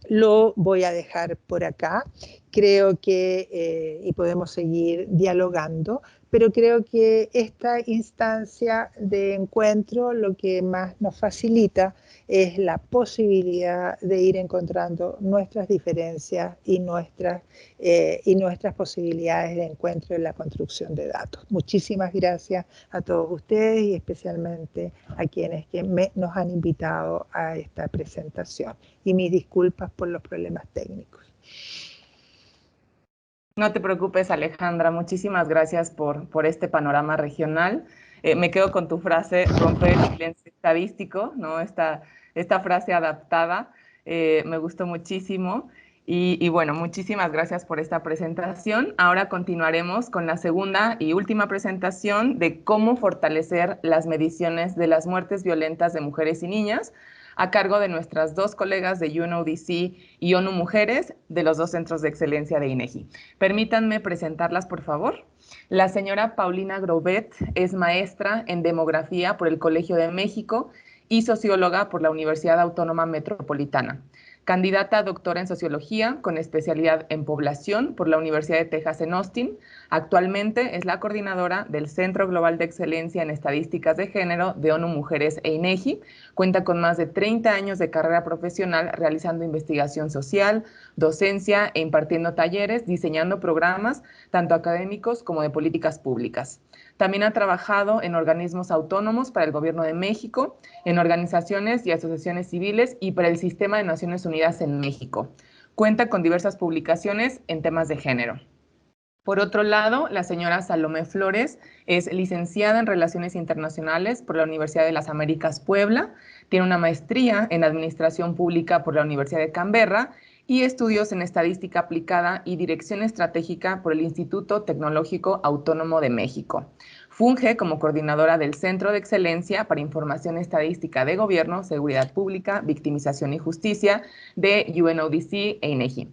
Lo voy a dejar por acá. Creo que, y podemos seguir dialogando, pero creo que esta instancia de encuentro lo que más nos facilita es la posibilidad de ir encontrando nuestras diferencias y nuestras posibilidades de encuentro en la construcción de datos. Muchísimas gracias a todos ustedes y especialmente a quienes nos han invitado a esta presentación. Y mis disculpas por los problemas técnicos. No te preocupes, Alejandra. Muchísimas gracias por este panorama regional. Me quedo con tu frase, romper el silencio estadístico, ¿no? Esta frase adaptada me gustó muchísimo. Y bueno, muchísimas gracias por esta presentación. Ahora continuaremos con la segunda y última presentación de cómo fortalecer las mediciones de las muertes violentas de mujeres y niñas, a cargo de nuestras dos colegas de UNODC y ONU Mujeres, de los dos centros de excelencia de INEGI. Permítanme presentarlas, por favor. La señora Paulina Grobet es maestra en demografía por el Colegio de México y socióloga por la Universidad Autónoma Metropolitana. Candidata a doctora en sociología con especialidad en población por la Universidad de Texas en Austin. Actualmente es la coordinadora del Centro Global de Excelencia en Estadísticas de Género de ONU Mujeres e INEGI. Cuenta con más de 30 años de carrera profesional realizando investigación social, docencia e impartiendo talleres, diseñando programas tanto académicos como de políticas públicas. También ha trabajado en organismos autónomos para el Gobierno de México, en organizaciones y asociaciones civiles y para el Sistema de Naciones Unidas en México. Cuenta con diversas publicaciones en temas de género. Por otro lado, la señora Salomé Flores es licenciada en Relaciones Internacionales por la Universidad de las Américas Puebla, tiene una maestría en Administración Pública por la Universidad de Canberra y estudios en Estadística Aplicada y Dirección Estratégica por el Instituto Tecnológico Autónomo de México. Funge como coordinadora del Centro de Excelencia para Información Estadística de Gobierno, Seguridad Pública, Victimización y Justicia de UNODC e INEGI.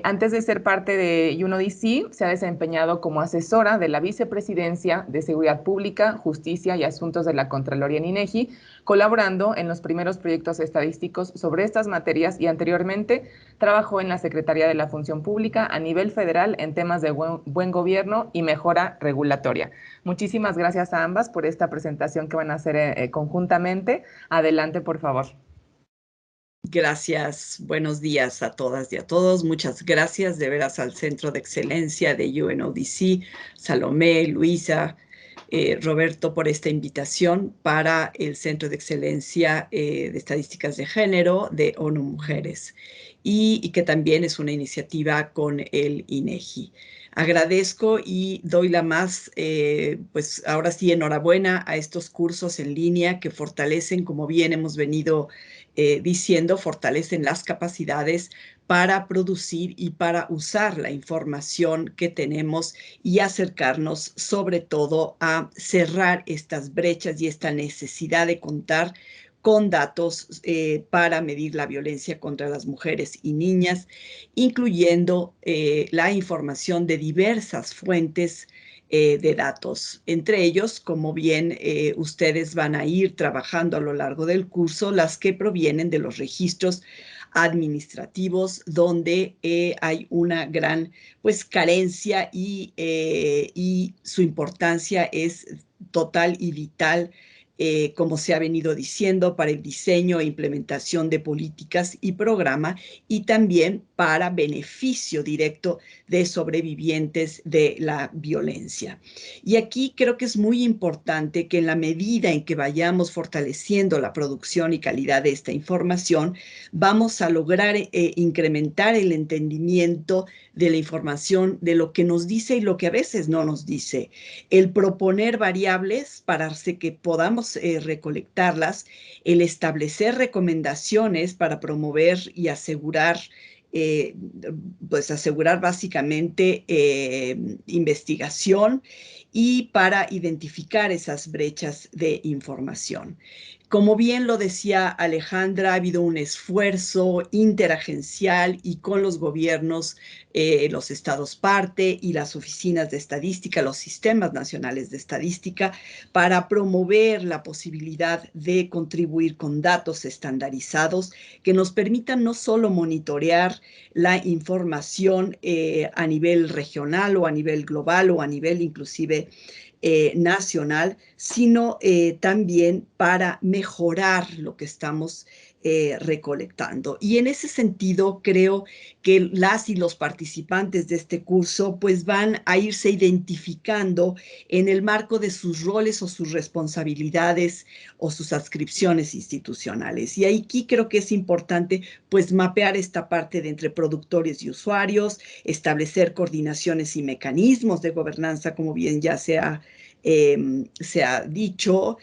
Antes de ser parte de UNODC, se ha desempeñado como asesora de la Vicepresidencia de Seguridad Pública, Justicia y Asuntos de la Contraloría en INEGI, colaborando en los primeros proyectos estadísticos sobre estas materias y anteriormente trabajó en la Secretaría de la Función Pública a nivel federal en temas de buen gobierno y mejora regulatoria. Muchísimas gracias a ambas por esta presentación que van a hacer conjuntamente. Adelante, por favor. Gracias, buenos días a todas y a todos. Muchas gracias de veras al Centro de Excelencia de UNODC, Salomé, Luisa, Roberto, por esta invitación para el Centro de Excelencia de Estadísticas de Género de ONU Mujeres y que también es una iniciativa con el INEGI. Agradezco y doy la más, pues ahora sí, enhorabuena a estos cursos en línea que fortalecen, como bien hemos venido diciendo, fortalecen las capacidades para producir y para usar la información que tenemos y acercarnos sobre todo a cerrar estas brechas y esta necesidad de contar con datos para medir la violencia contra las mujeres y niñas, incluyendo la información de diversas fuentes de datos. Entre ellos, como bien ustedes van a ir trabajando a lo largo del curso, las que provienen de los registros administrativos, donde hay una gran carencia y su importancia es total y vital, como se ha venido diciendo, para el diseño e implementación de políticas y programa, y también para beneficio directo de sobrevivientes de la violencia. Y aquí creo que es muy importante que en la medida en que vayamos fortaleciendo la producción y calidad de esta información, vamos a lograr incrementar el entendimiento de la información, de lo que nos dice y lo que a veces no nos dice. El proponer variables para que podamos recolectarlas, el establecer recomendaciones para promover y asegurar asegurar básicamente investigación y para identificar esas brechas de información. Como bien lo decía Alejandra, ha habido un esfuerzo interagencial y con los gobiernos, los estados parte y las oficinas de estadística, los sistemas nacionales de estadística, para promover la posibilidad de contribuir con datos estandarizados que nos permitan no solo monitorear la información a nivel regional o a nivel global o a nivel inclusive nacional, sino también para mejorar lo que estamos recolectando. Y en ese sentido, creo que las y los participantes de este curso pues van a irse identificando en el marco de sus roles o sus responsabilidades o sus adscripciones institucionales. Y aquí creo que es importante pues mapear esta parte de entre productores y usuarios, establecer coordinaciones y mecanismos de gobernanza, como bien ya se ha dicho,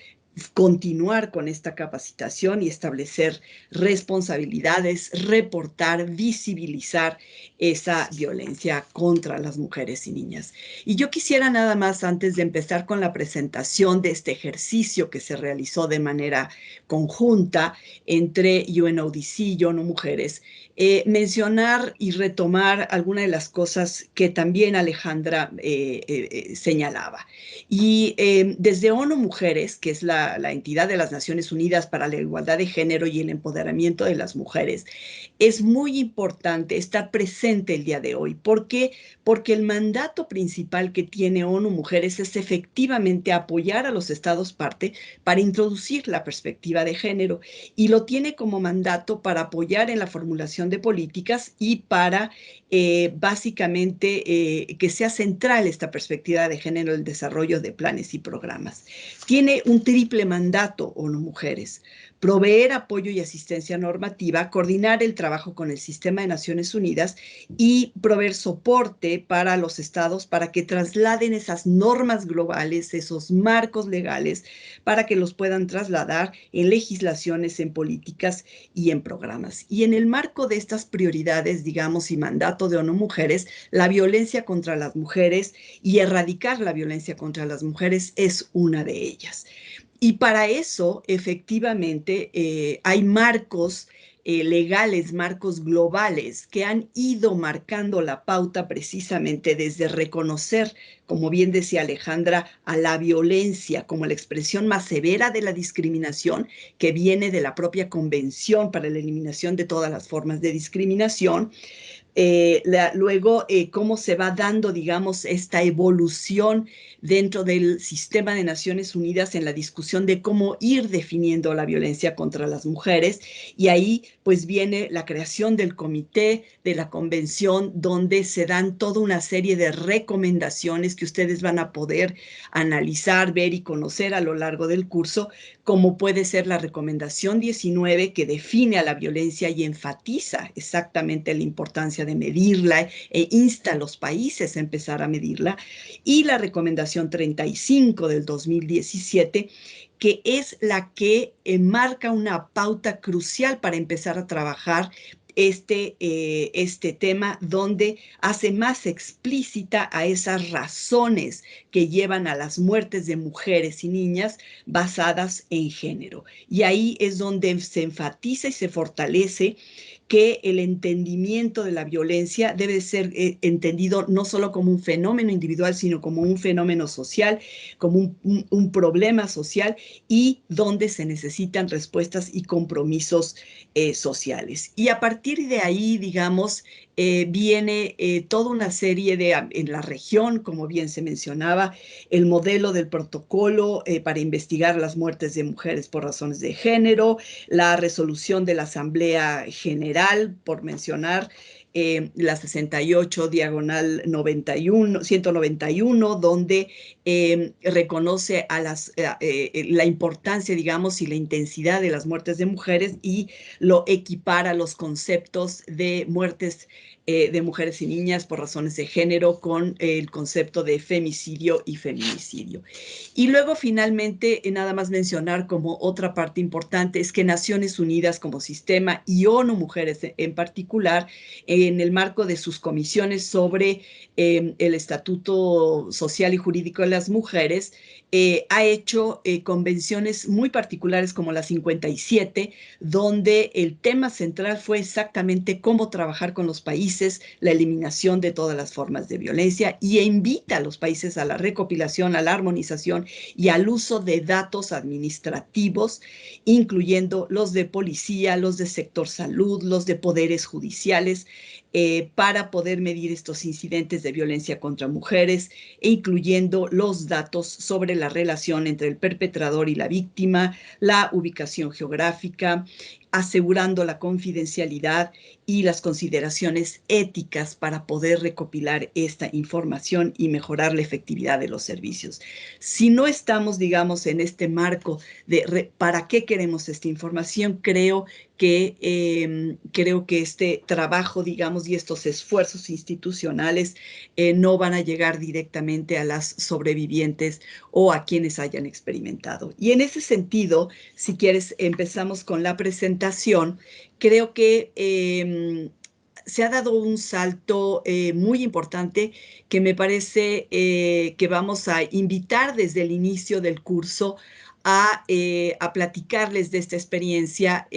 continuar con esta capacitación y establecer responsabilidades, reportar, visibilizar esa violencia contra las mujeres y niñas. Y yo quisiera nada más, antes de empezar con la presentación de este ejercicio que se realizó de manera conjunta entre UNODC y ONU Mujeres, mencionar y retomar algunas de las cosas que también Alejandra señalaba. Y desde ONU Mujeres, que es la entidad de las Naciones Unidas para la Igualdad de Género y el Empoderamiento de las Mujeres, es muy importante estar presente el día de hoy. ¿Por qué? Porque el mandato principal que tiene ONU Mujeres es efectivamente apoyar a los estados parte para introducir la perspectiva de género, y lo tiene como mandato para apoyar en la formulación de políticas y para básicamente que sea central esta perspectiva de género en el desarrollo de planes y programas. Tiene un triple mandato ONU Mujeres: proveer apoyo y asistencia normativa, coordinar el trabajo con el sistema de Naciones Unidas y proveer soporte para los estados para que trasladen esas normas globales, esos marcos legales, para que los puedan trasladar en legislaciones, en políticas y en programas. Y en el marco de estas prioridades, digamos, y mandato de ONU Mujeres, la violencia contra las mujeres y erradicar la violencia contra las mujeres es una de ellas. Y para eso, efectivamente, hay marcos legales, marcos globales que han ido marcando la pauta precisamente desde reconocer, como bien decía Alejandra, a la violencia como la expresión más severa de la discriminación, que viene de la propia Convención para la Eliminación de todas las formas de discriminación. Luego, cómo se va dando, digamos, esta evolución dentro del sistema de Naciones Unidas en la discusión de cómo ir definiendo la violencia contra las mujeres. Y ahí, pues, viene la creación del comité de la convención, donde se dan toda una serie de recomendaciones que ustedes van a poder analizar, ver y conocer a lo largo del curso, como puede ser la recomendación 19, que define a la violencia y enfatiza exactamente la importancia de medirla e insta a los países a empezar a medirla, y la recomendación 35 del 2017, que es la que marca una pauta crucial para empezar a trabajar este tema, donde hace más explícita a esas razones que llevan a las muertes de mujeres y niñas basadas en género. Y ahí es donde se enfatiza y se fortalece que el entendimiento de la violencia debe ser entendido no solo como un fenómeno individual, sino como un fenómeno social, como un problema social, y donde se necesitan respuestas y compromisos sociales. Y a partir de ahí, digamos, viene toda una serie en la región, como bien se mencionaba, el modelo del protocolo para investigar las muertes de mujeres por razones de género, la resolución de la Asamblea General, por mencionar, la 68/191, donde reconoce la importancia, digamos, y la intensidad de las muertes de mujeres y lo equipara a los conceptos de muertes de mujeres y niñas por razones de género con el concepto de femicidio y feminicidio. Y luego, finalmente, nada más mencionar como otra parte importante es que Naciones Unidas como sistema y ONU Mujeres en particular, en el marco de sus comisiones sobre el Estatuto Social y Jurídico de las Mujeres, ha hecho convenciones muy particulares como la 57, donde el tema central fue exactamente cómo trabajar con los países, la eliminación de todas las formas de violencia, y invita a los países a la recopilación, a la armonización y al uso de datos administrativos, incluyendo los de policía, los de sector salud, los de poderes judiciales, para poder medir estos incidentes de violencia contra mujeres, e incluyendo los datos sobre la relación entre el perpetrador y la víctima, la ubicación geográfica, asegurando la confidencialidad y las consideraciones éticas para poder recopilar esta información y mejorar la efectividad de los servicios. Si no estamos, digamos, en este marco de ¿para qué queremos esta información? Creo que este trabajo, digamos, y estos esfuerzos institucionales no van a llegar directamente a las sobrevivientes o a quienes hayan experimentado. Y en ese sentido, si quieres, empezamos con la presentación. Creo que se ha dado un salto muy importante que me parece que vamos a invitar desde el inicio del curso a platicarles de esta experiencia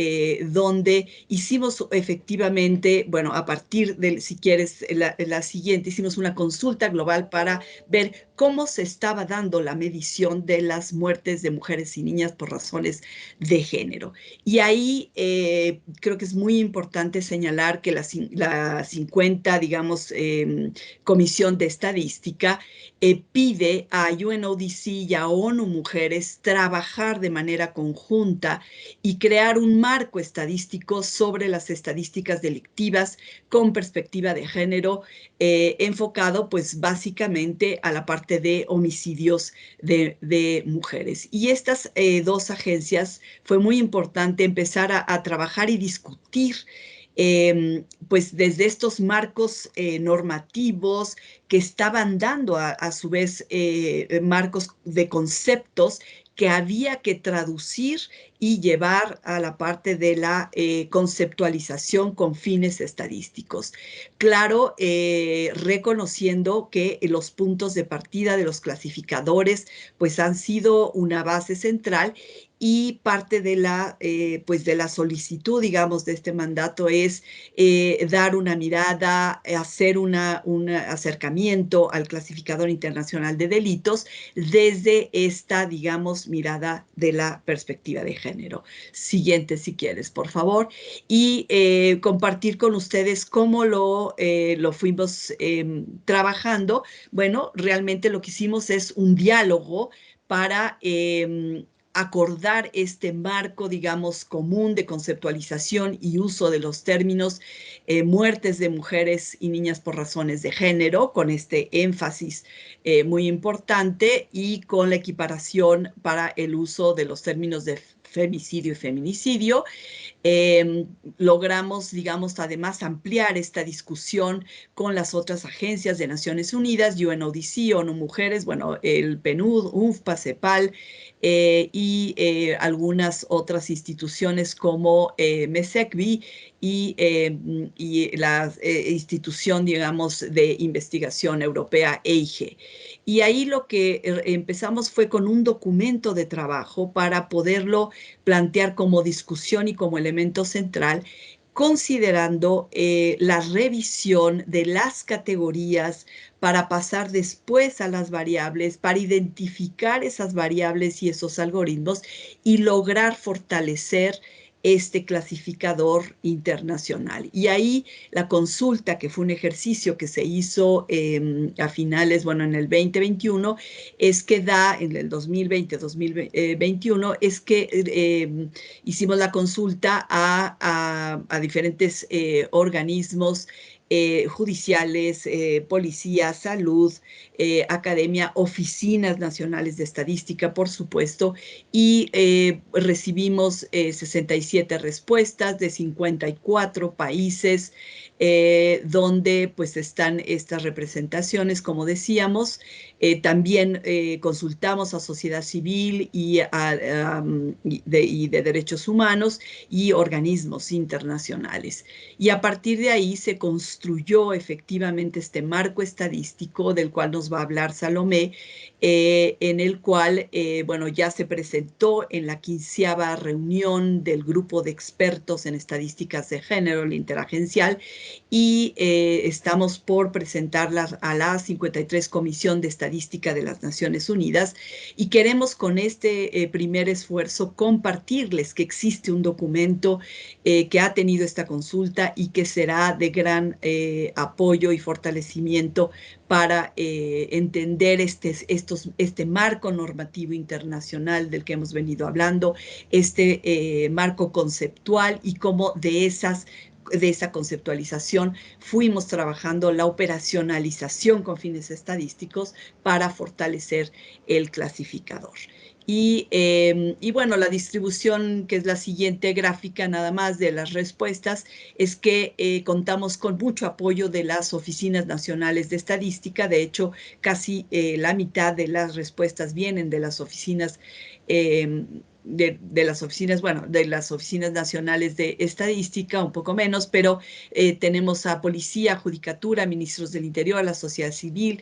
donde hicimos efectivamente, bueno, a partir de, si quieres, la siguiente, hicimos una consulta global para ver cómo se estaba dando la medición de las muertes de mujeres y niñas por razones de género. Y ahí creo que es muy importante señalar que la 50, digamos, Comisión de Estadística pide a UNODC y a ONU Mujeres trabajar de manera conjunta y crear un marco estadístico sobre las estadísticas delictivas con perspectiva de género, enfocado pues básicamente a la parte de homicidios de mujeres. Y estas dos agencias fue muy importante empezar a trabajar y discutir pues desde estos marcos normativos que estaban dando a su vez marcos de conceptos que había que traducir y llevar a la parte de la conceptualización con fines estadísticos. Claro, reconociendo que los puntos de partida de los clasificadores pues han sido una base central, y parte de la, pues de la solicitud, digamos, de este mandato es dar una mirada, hacer un acercamiento al clasificador internacional de delitos desde esta, digamos, mirada de la perspectiva de género. Siguiente, si quieres, por favor. Y compartir con ustedes cómo lo fuimos trabajando. Bueno, realmente lo que hicimos es un diálogo para acordar este marco, digamos, común de conceptualización y uso de los términos muertes de mujeres y niñas por razones de género, con este énfasis muy importante, y con la equiparación para el uso de los términos de femicidio y feminicidio. Logramos, digamos, además ampliar esta discusión con las otras agencias de Naciones Unidas, UNODC, ONU Mujeres, bueno, el PNUD, UNFPA, CEPAL, y algunas otras instituciones como MESECBI y la institución, digamos, de investigación europea, EIGE. Y ahí lo que empezamos fue con un documento de trabajo para poderlo plantear como discusión y como elemento central considerando la revisión de las categorías para pasar después a las variables, para identificar esas variables y esos algoritmos y lograr fortalecer este clasificador internacional. Y ahí la consulta, que fue un ejercicio que se hizo a finales, bueno, en el 2021, es que da, en el 2020-2021, es que hicimos la consulta a diferentes organismos judiciales, policía, salud, academia, oficinas nacionales de estadística, por supuesto, y recibimos 67 respuestas de 54 países, donde pues están estas representaciones, como decíamos. También consultamos a sociedad civil y de derechos humanos y organismos internacionales. Y a partir de ahí se construyó efectivamente este marco estadístico del cual nos va a hablar Salomé, en el cual, bueno, ya se presentó en la 15ª reunión del grupo de expertos en estadísticas de género, el interagencial, y estamos por presentarlas a la 53 Comisión de Estadística de las Naciones Unidas, y queremos con este primer esfuerzo compartirles que existe un documento que ha tenido esta consulta y que será de gran apoyo y fortalecimiento para entender este marco normativo internacional del que hemos venido hablando, este marco conceptual, y cómo de esa conceptualización fuimos trabajando la operacionalización con fines estadísticos para fortalecer el clasificador. Y bueno, la distribución, que es la siguiente gráfica nada más de las respuestas, es que contamos con mucho apoyo de las oficinas nacionales de estadística. De hecho, casi la mitad de las respuestas vienen de las oficinas de las oficinas nacionales de estadística, un poco menos, pero tenemos a policía, judicatura, ministros del interior, la sociedad civil,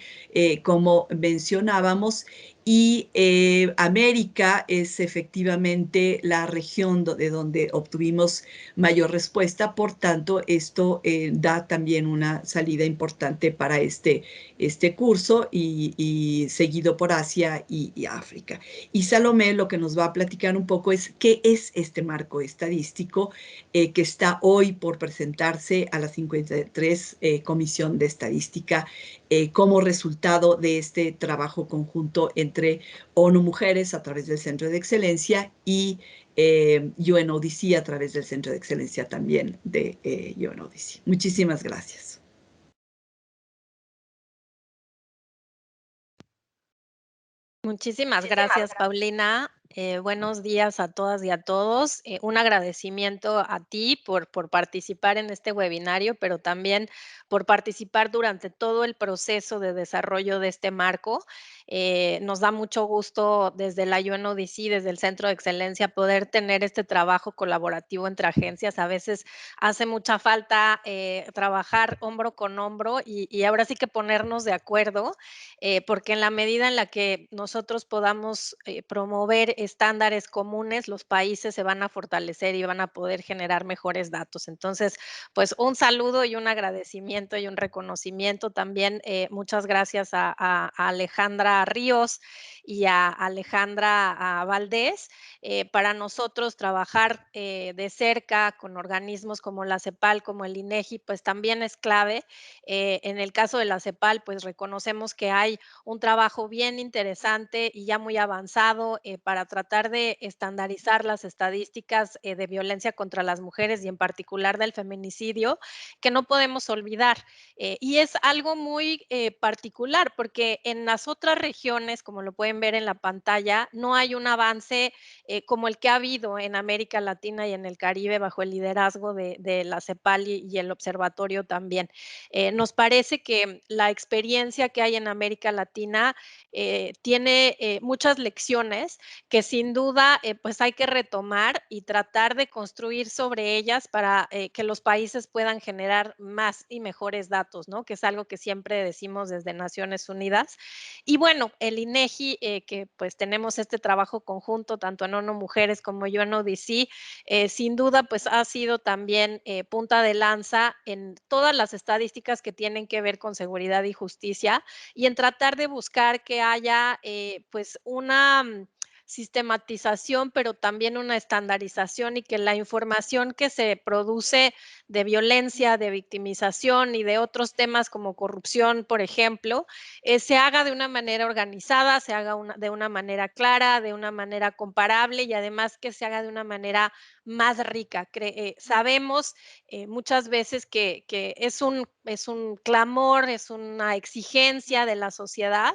como mencionábamos. Y América es efectivamente la región de donde obtuvimos mayor respuesta. Por tanto, esto da también una salida importante para este curso, y seguido por Asia y África. Y Salomé lo que nos va a platicar un poco es qué es este marco estadístico que está hoy por presentarse a la 53 Comisión de Estadística como resultado de este trabajo conjunto entre ONU Mujeres a través del Centro de Excelencia y UNODC a través del Centro de Excelencia también de UNODC. Muchísimas gracias. Muchísimas gracias, Paulina. Buenos días a todas y a todos. Un agradecimiento a ti por participar en este webinario, pero también por participar durante todo el proceso de desarrollo de este marco. Nos da mucho gusto desde la UNODC, desde el Centro de Excelencia, poder tener este trabajo colaborativo entre agencias. A veces hace mucha falta trabajar hombro con hombro y ahora sí que ponernos de acuerdo, porque en la medida en la que nosotros podamos promover estándares comunes, los países se van a fortalecer y van a poder generar mejores datos. Entonces, pues un saludo y un agradecimiento y un reconocimiento también. Muchas gracias a Alejandra Ríos y a Alejandra Valdés. Para nosotros trabajar de cerca con organismos como la CEPAL, como el INEGI, pues también es clave. En el caso de la CEPAL, pues reconocemos que hay un trabajo bien interesante y ya muy avanzado para tratar de estandarizar las estadísticas de violencia contra las mujeres y en particular del feminicidio, que no podemos olvidar. Y es algo muy particular porque en las otras regiones, como lo pueden ver en la pantalla, no hay un avance como el que ha habido en América Latina y en el Caribe bajo el liderazgo de la CEPAL y el observatorio también. Nos parece que la experiencia que hay en América Latina tiene muchas lecciones que sin duda pues hay que retomar y tratar de construir sobre ellas para que los países puedan generar más y mejores datos, ¿no? Que es algo que siempre decimos desde Naciones Unidas. Y bueno, el INEGI que pues tenemos este trabajo conjunto, tanto en ONU Mujeres como UNODC, sin duda pues ha sido también punta de lanza en todas las estadísticas que tienen que ver con seguridad y justicia y en tratar de buscar que haya pues una sistematización, pero también una estandarización y que la información que se produce de violencia, de victimización y de otros temas como corrupción, por ejemplo, se haga de una manera organizada, se haga de una manera clara, de una manera comparable y además que se haga de una manera más rica. Sabemos muchas veces que es un clamor, es una exigencia de la sociedad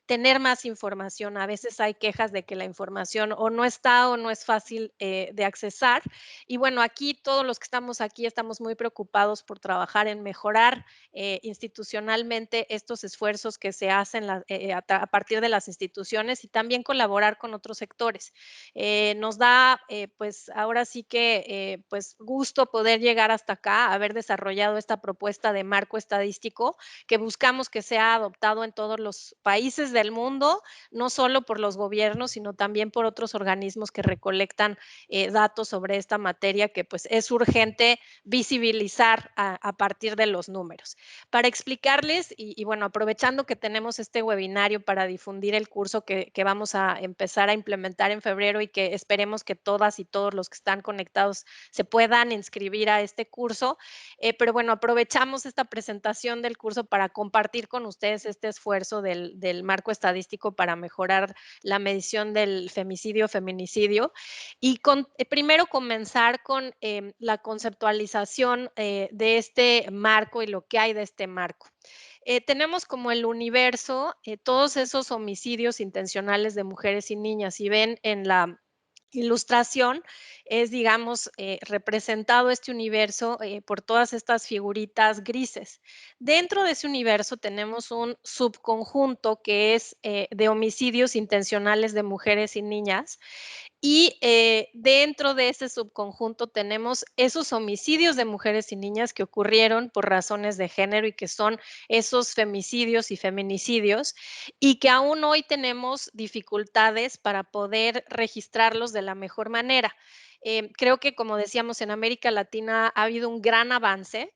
tener más información. A veces hay quejas de que la información o no está o no es fácil de accesar. Y bueno, aquí todos los que estamos aquí estamos muy preocupados por trabajar en mejorar institucionalmente estos esfuerzos que se hacen a partir de las instituciones y también colaborar con otros sectores. Nos da, pues ahora sí que, pues gusto poder llegar hasta acá, haber desarrollado esta propuesta de marco estadístico que buscamos que sea adoptado en todos los países del mundo, no solo por los gobiernos, sino también por otros organismos que recolectan datos sobre esta materia que pues es urgente visibilizar a partir de los números. Para explicarles, y bueno, aprovechando que tenemos este webinario para difundir el curso que vamos a empezar a implementar en febrero y que esperemos que todas y todos los que están conectados se puedan inscribir a este curso, pero bueno, aprovechamos esta presentación del curso para compartir con ustedes este esfuerzo del marco estadístico para mejorar la medición del femicidio, feminicidio y primero comenzar con la conceptualización de este marco y lo que hay de este marco. Tenemos como el universo todos esos homicidios intencionales de mujeres y niñas. Si ven en la ilustración, es, digamos, representado este universo por todas estas figuritas grises. Dentro de ese universo tenemos un subconjunto que es de homicidios intencionales de mujeres y niñas. Y dentro de ese subconjunto tenemos esos homicidios de mujeres y niñas que ocurrieron por razones de género y que son esos femicidios y feminicidios y que aún hoy tenemos dificultades para poder registrarlos de la mejor manera. Creo que, como decíamos, en América Latina ha habido un gran avance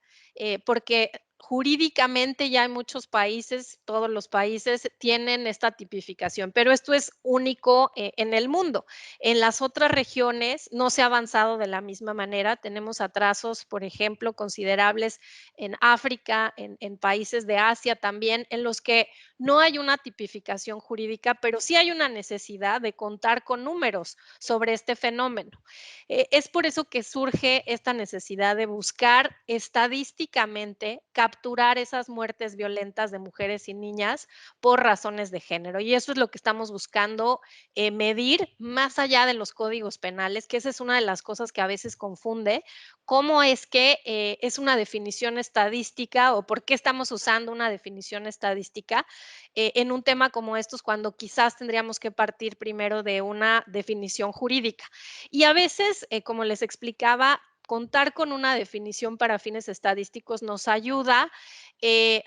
porque jurídicamente ya hay muchos países, todos los países tienen esta tipificación, pero esto es único en el mundo. En las otras regiones no se ha avanzado de la misma manera. Tenemos atrasos, por ejemplo, considerables en África, en países de Asia también, en los que no hay una tipificación jurídica, pero sí hay una necesidad de contar con números sobre este fenómeno. Es por eso que surge esta necesidad de buscar estadísticamente capturar esas muertes violentas de mujeres y niñas por razones de género. Y eso es lo que estamos buscando medir más allá de los códigos penales, que esa es una de las cosas que a veces confunde, cómo es que es una definición estadística o por qué estamos usando una definición estadística en un tema como estos cuando quizás tendríamos que partir primero de una definición jurídica. Y a veces, como les explicaba, contar con una definición para fines estadísticos nos ayuda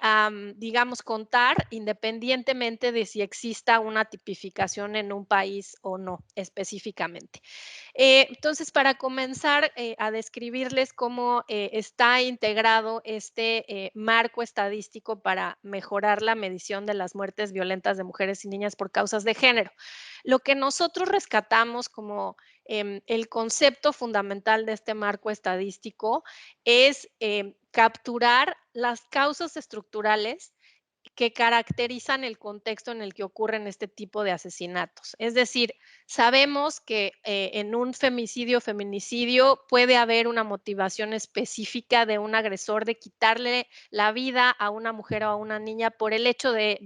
a, digamos, contar independientemente de si exista una tipificación en un país o no específicamente. Entonces, para comenzar a describirles cómo está integrado este marco estadístico para mejorar la medición de las muertes violentas de mujeres y niñas por causas de género. Lo que nosotros rescatamos como el concepto fundamental de este marco estadístico es capturar las causas estructurales que caracterizan el contexto en el que ocurren este tipo de asesinatos. Es decir, sabemos que en un femicidio o feminicidio puede haber una motivación específica de un agresor de quitarle la vida a una mujer o a una niña por el hecho de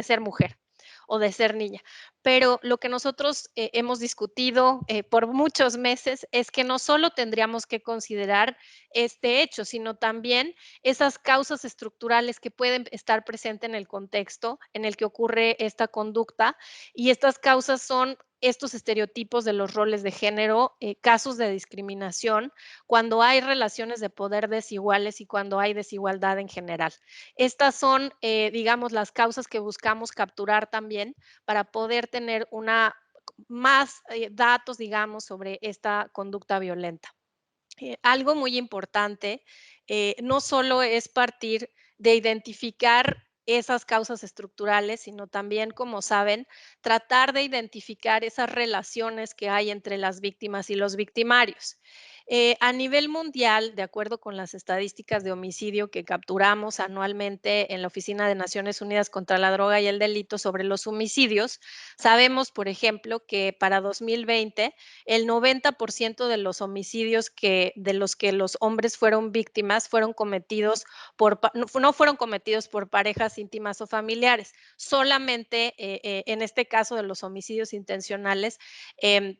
ser mujer o de ser niña. Pero lo que nosotros hemos discutido por muchos meses es que no solo tendríamos que considerar este hecho, sino también esas causas estructurales que pueden estar presentes en el contexto en el que ocurre esta conducta. Y estas causas son estos estereotipos de los roles de género, casos de discriminación, cuando hay relaciones de poder desiguales y cuando hay desigualdad en general. Estas son, digamos, las causas que buscamos capturar también para poder tener más datos, digamos, sobre esta conducta violenta. Algo muy importante, no solo es partir de identificar esas causas estructurales, sino también, como saben, tratar de identificar esas relaciones que hay entre las víctimas y los victimarios. A nivel mundial, de acuerdo con las estadísticas de homicidio que capturamos anualmente en la Oficina de Naciones Unidas contra la Droga y el Delito sobre los homicidios, sabemos, por ejemplo, que para 2020 el 90% de los homicidios de los que los hombres fueron víctimas fueron cometidos no fueron cometidos por parejas íntimas o familiares. Solamente en este caso de los homicidios intencionales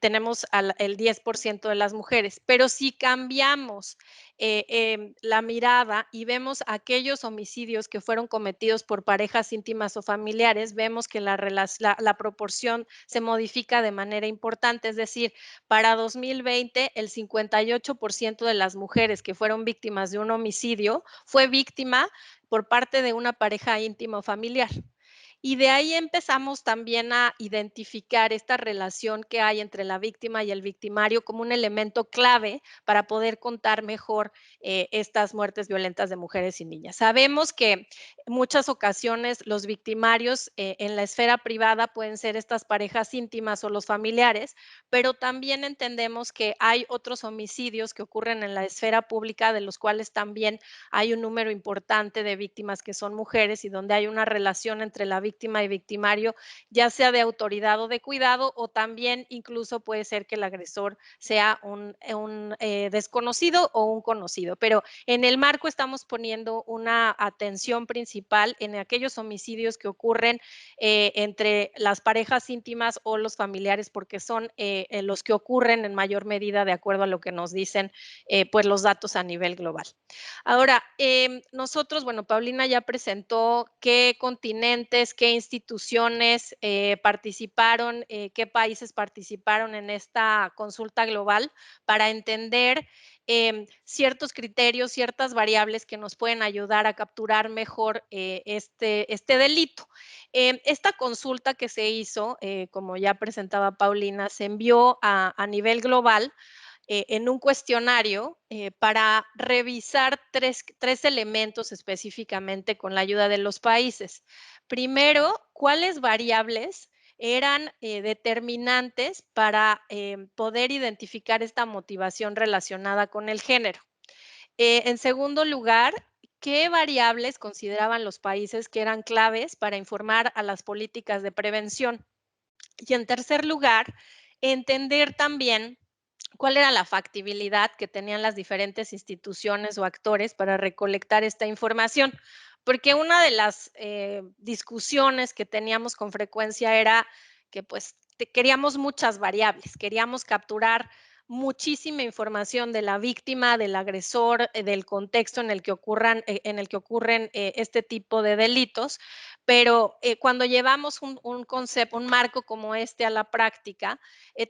tenemos el 10% de las mujeres. Pero si cambiamos la mirada y vemos aquellos homicidios que fueron cometidos por parejas íntimas o familiares, vemos que la proporción se modifica de manera importante. Es decir, para 2020, el 58% de las mujeres que fueron víctimas de un homicidio fue víctima por parte de una pareja íntima o familiar. Y de ahí empezamos también a identificar esta relación que hay entre la víctima y el victimario como un elemento clave para poder contar mejor estas muertes violentas de mujeres y niñas. Sabemos que en muchas ocasiones los victimarios en la esfera privada pueden ser estas parejas íntimas o los familiares, pero también entendemos que hay otros homicidios que ocurren en la esfera pública, de los cuales también hay un número importante de víctimas que son mujeres y donde hay una relación entre la víctima y victimario, ya sea de autoridad o de cuidado, o también incluso puede ser que el agresor sea un desconocido o un conocido. Pero en el marco estamos poniendo una atención principal en aquellos homicidios que ocurren entre las parejas íntimas o los familiares, porque son los que ocurren en mayor medida de acuerdo a lo que nos dicen pues los datos a nivel global. Ahora, nosotros, bueno, Paulina ya presentó qué continentes, qué instituciones participaron, qué países participaron en esta consulta global para entender ciertos criterios, ciertas variables que nos pueden ayudar a capturar mejor este delito. Esta consulta que se hizo, como ya presentaba Paulina, se envió a nivel global en un cuestionario para revisar tres elementos específicamente con la ayuda de los países. Primero, ¿cuáles variables eran determinantes para poder identificar esta motivación relacionada con el género? En segundo lugar, ¿qué variables consideraban los países que eran claves para informar a las políticas de prevención? Y en tercer lugar, entender también cuál era la factibilidad que tenían las diferentes instituciones o actores para recolectar esta información. Porque una de las discusiones que teníamos con frecuencia era que pues queríamos muchas variables, queríamos capturar muchísima información de la víctima, del agresor, del contexto en el que ocurren este tipo de delitos, pero cuando llevamos un concepto, un marco como este a la práctica,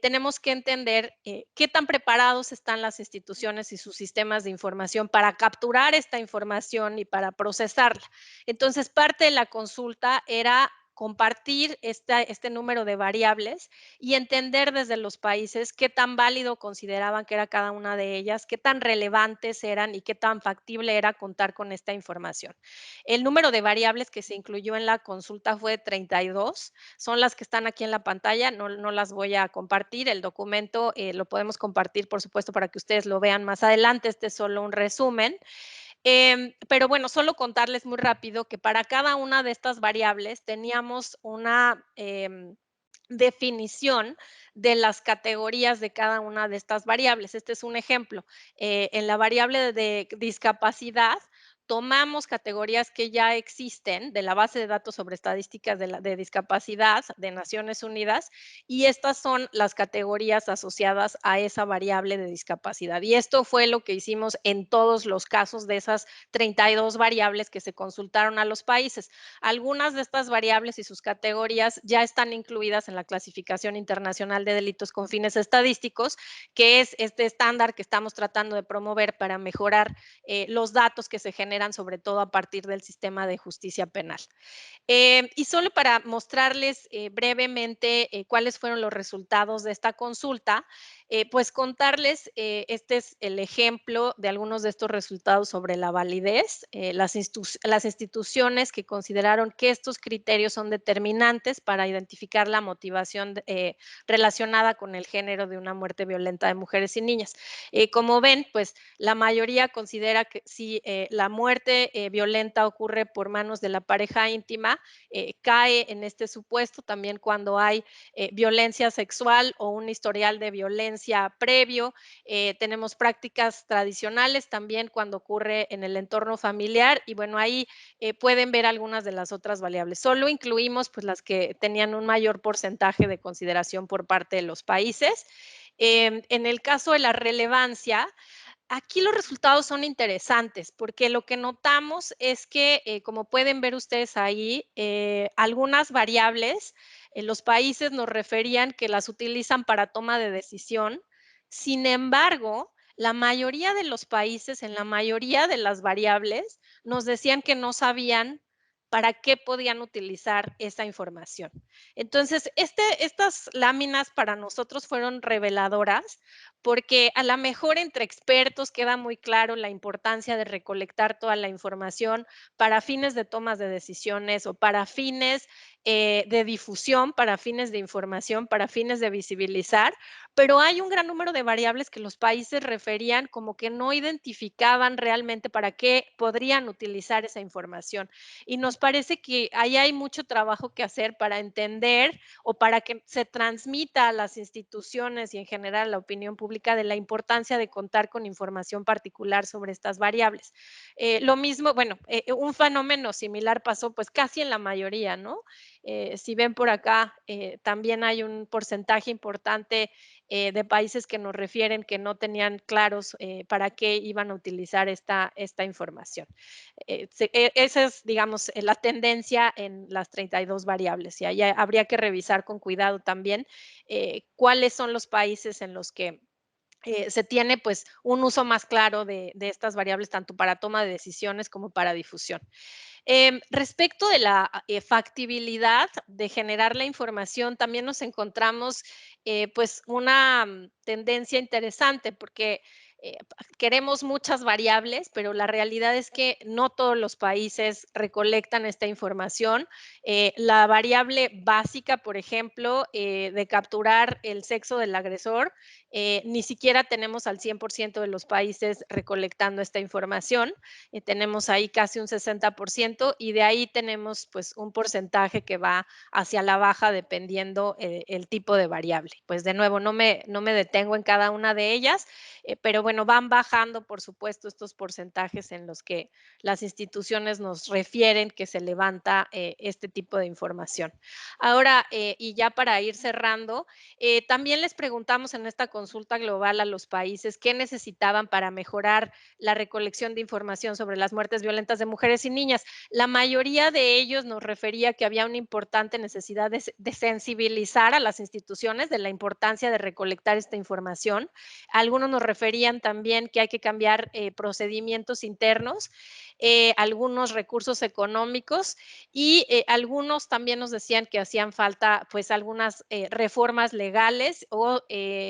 tenemos que entender qué tan preparados están las instituciones y sus sistemas de información para capturar esta información y para procesarla. Entonces, parte de la consulta era compartir este número de variables y entender desde los países qué tan válido consideraban que era cada una de ellas, qué tan relevantes eran y qué tan factible era contar con esta información. El número de variables que se incluyó en la consulta fue 32, son las que están aquí en la pantalla, no las voy a compartir, el documento lo podemos compartir, por supuesto, para que ustedes lo vean más adelante, este es solo un resumen. Pero bueno, solo contarles muy rápido que para cada una de estas variables teníamos una definición de las categorías de cada una de estas variables. Este es un ejemplo. En la variable de discapacidad tomamos categorías que ya existen de la base de datos sobre estadísticas de discapacidad de Naciones Unidas, y estas son las categorías asociadas a esa variable de discapacidad. Y esto fue lo que hicimos en todos los casos de esas 32 variables que se consultaron a los países. Algunas de estas variables y sus categorías ya están incluidas en la Clasificación Internacional de Delitos con Fines Estadísticos, que es este estándar que estamos tratando de promover para mejorar los datos que se generan sobre todo a partir del sistema de justicia penal. Y solo para mostrarles brevemente cuáles fueron los resultados de esta consulta, pues contarles, este es el ejemplo de algunos de estos resultados sobre la validez. Las instituciones que consideraron que estos criterios son determinantes para identificar la motivación relacionada con el género de una muerte violenta de mujeres y niñas. Como ven, pues la mayoría considera que si la muerte violenta ocurre por manos de la pareja íntima, cae en este supuesto también cuando hay violencia sexual o un historial de violencia previo. Tenemos prácticas tradicionales también cuando ocurre en el entorno familiar, y bueno, ahí pueden ver algunas de las otras variables. Solo incluimos pues las que tenían un mayor porcentaje de consideración por parte de los países. En el caso de la relevancia, aquí los resultados son interesantes porque lo que notamos es que, como pueden ver ustedes ahí, algunas variables en los países nos referían que las utilizan para toma de decisión. Sin embargo, la mayoría de los países, en la mayoría de las variables, nos decían que no sabían para qué podían utilizar esa información. Entonces, estas láminas para nosotros fueron reveladoras porque a lo mejor entre expertos queda muy claro la importancia de recolectar toda la información para fines de tomas de decisiones o para fines de difusión, para fines de información, para fines de visibilizar, pero hay un gran número de variables que los países referían como que no identificaban realmente para qué podrían utilizar esa información. Y nos parece que ahí hay mucho trabajo que hacer para entender o para que se transmita a las instituciones y en general a la opinión pública de la importancia de contar con información particular sobre estas variables. Lo mismo, bueno, un fenómeno similar pasó pues casi en la mayoría, ¿no? Si ven por acá, también hay un porcentaje importante de países que nos refieren que no tenían claros para qué iban a utilizar esta información. Esa es, digamos, la tendencia en las 32 variables, y ahí habría que revisar con cuidado también cuáles son los países en los que se tiene pues un uso más claro de estas variables tanto para toma de decisiones como para difusión. Respecto de la factibilidad de generar la información, también nos encontramos pues una tendencia interesante porque queremos muchas variables, pero la realidad es que no todos los países recolectan esta información. La variable básica, por ejemplo, de capturar el sexo del agresor, ni siquiera tenemos al 100% de los países recolectando esta información. Tenemos ahí casi un 60% y de ahí tenemos pues un porcentaje que va hacia la baja dependiendo el tipo de variable. Pues de nuevo, no me detengo en cada una de ellas, pero bueno, van bajando, por supuesto, estos porcentajes en los que las instituciones nos refieren que se levanta este tipo de información. Ahora, y ya para ir cerrando, también les preguntamos en esta consulta global a los países qué necesitaban para mejorar la recolección de información sobre las muertes violentas de mujeres y niñas. La mayoría de ellos nos refería que había una importante necesidad de sensibilizar a las instituciones de la importancia de recolectar esta información. Algunos nos referían también que hay que cambiar procedimientos internos, algunos recursos económicos y algunos también nos decían que hacían falta pues algunas reformas legales o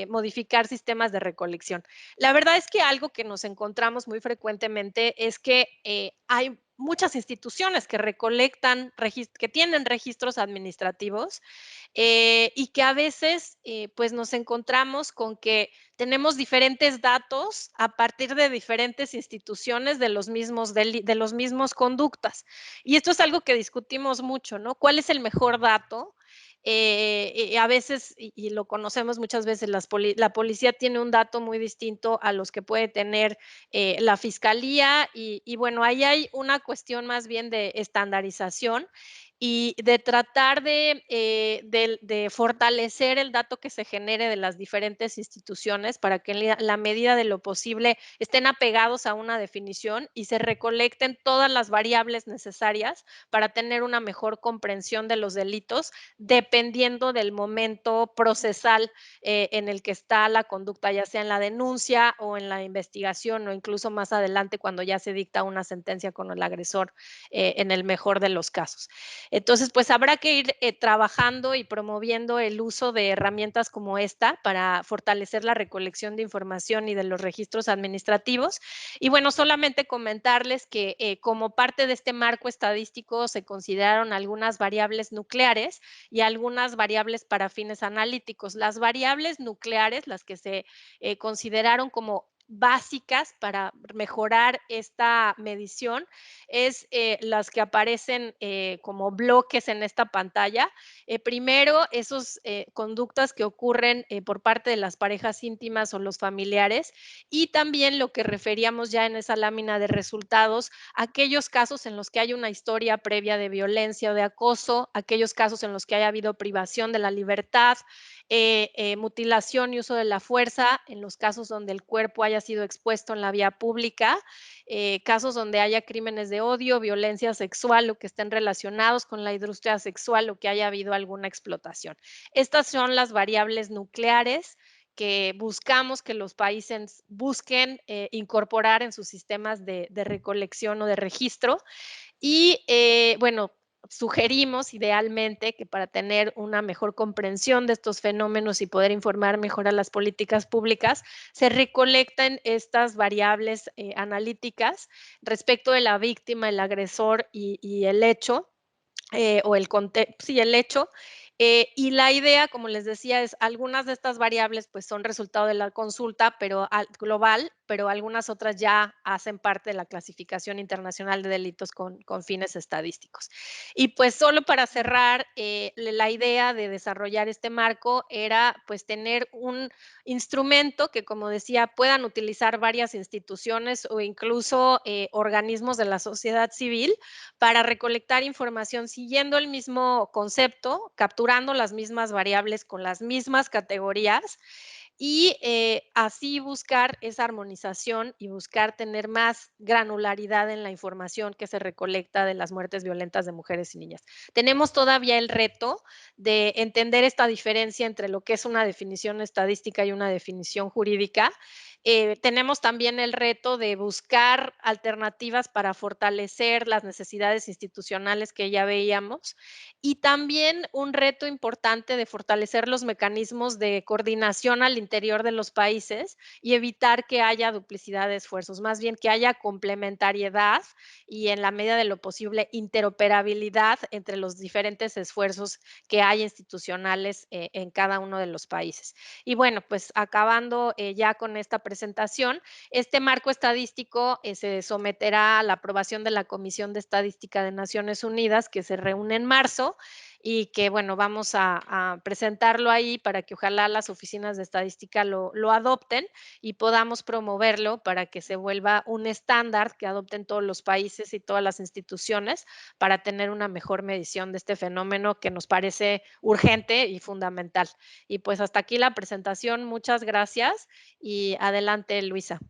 modificar sistemas de recolección. La verdad es que algo que nos encontramos muy frecuentemente es que hay muchas instituciones que recolectan, que tienen registros administrativos y que a veces pues nos encontramos con que tenemos diferentes datos a partir de diferentes instituciones de los mismos conductas. Y esto es algo que discutimos mucho, ¿no? ¿Cuál es el mejor dato? a veces, y lo conocemos muchas veces, la policía tiene un dato muy distinto a los que puede tener la fiscalía y bueno, ahí hay una cuestión más bien de estandarización y de tratar de fortalecer el dato que se genere de las diferentes instituciones para que en la medida de lo posible estén apegados a una definición y se recolecten todas las variables necesarias para tener una mejor comprensión de los delitos, dependiendo del momento procesal en el que está la conducta, ya sea en la denuncia o en la investigación o incluso más adelante cuando ya se dicta una sentencia con el agresor en el mejor de los casos. Entonces, pues habrá que ir trabajando y promoviendo el uso de herramientas como esta para fortalecer la recolección de información y de los registros administrativos. Y bueno, solamente comentarles que como parte de este marco estadístico se consideraron algunas variables nucleares y algunas variables para fines analíticos. Las variables nucleares, las que se consideraron como básicas para mejorar esta medición, es las que aparecen como bloques en esta pantalla. Primero, esas conductas que ocurren por parte de las parejas íntimas o los familiares y también lo que referíamos ya en esa lámina de resultados, aquellos casos en los que hay una historia previa de violencia o de acoso, aquellos casos en los que haya habido privación de la libertad, mutilación y uso de la fuerza, en los casos donde el cuerpo haya sido expuesto en la vía pública, casos donde haya crímenes de odio, violencia sexual o que estén relacionados con la industria sexual o que haya habido alguna explotación. Estas son las variables nucleares que buscamos que los países busquen incorporar en sus sistemas de recolección o de registro. Y bueno, sugerimos idealmente que para tener una mejor comprensión de estos fenómenos y poder informar mejor a las políticas públicas, se recolecten estas variables analíticas respecto de la víctima, el agresor y el hecho, o el contexto, sí, el hecho. Y la idea, como les decía, es algunas de estas variables pues son resultado de la consulta pero global, pero algunas otras ya hacen parte de la clasificación internacional de delitos con fines estadísticos. Y pues solo para cerrar, la idea de desarrollar este marco era pues tener un instrumento que, como decía, puedan utilizar varias instituciones o incluso organismos de la sociedad civil para recolectar información siguiendo el mismo concepto, capturando las mismas variables con las mismas categorías y así buscar esa armonización y buscar tener más granularidad en la información que se recolecta de las muertes violentas de mujeres y niñas. Tenemos todavía el reto de entender esta diferencia entre lo que es una definición estadística y una definición jurídica. Tenemos también el reto de buscar alternativas para fortalecer las necesidades institucionales que ya veíamos y también un reto importante de fortalecer los mecanismos de coordinación al interior de los países y evitar que haya duplicidad de esfuerzos, más bien que haya complementariedad y en la medida de lo posible interoperabilidad entre los diferentes esfuerzos que hay institucionales en cada uno de los países. Y bueno, pues acabando ya con esta presentación, este marco estadístico se someterá a la aprobación de la Comisión de Estadística de Naciones Unidas, que se reúne en marzo, y que, bueno, vamos a presentarlo ahí para que ojalá las oficinas de estadística lo adopten y podamos promoverlo para que se vuelva un estándar que adopten todos los países y todas las instituciones para tener una mejor medición de este fenómeno que nos parece urgente y fundamental. Y pues hasta aquí la presentación. Muchas gracias y adelante, Luisa.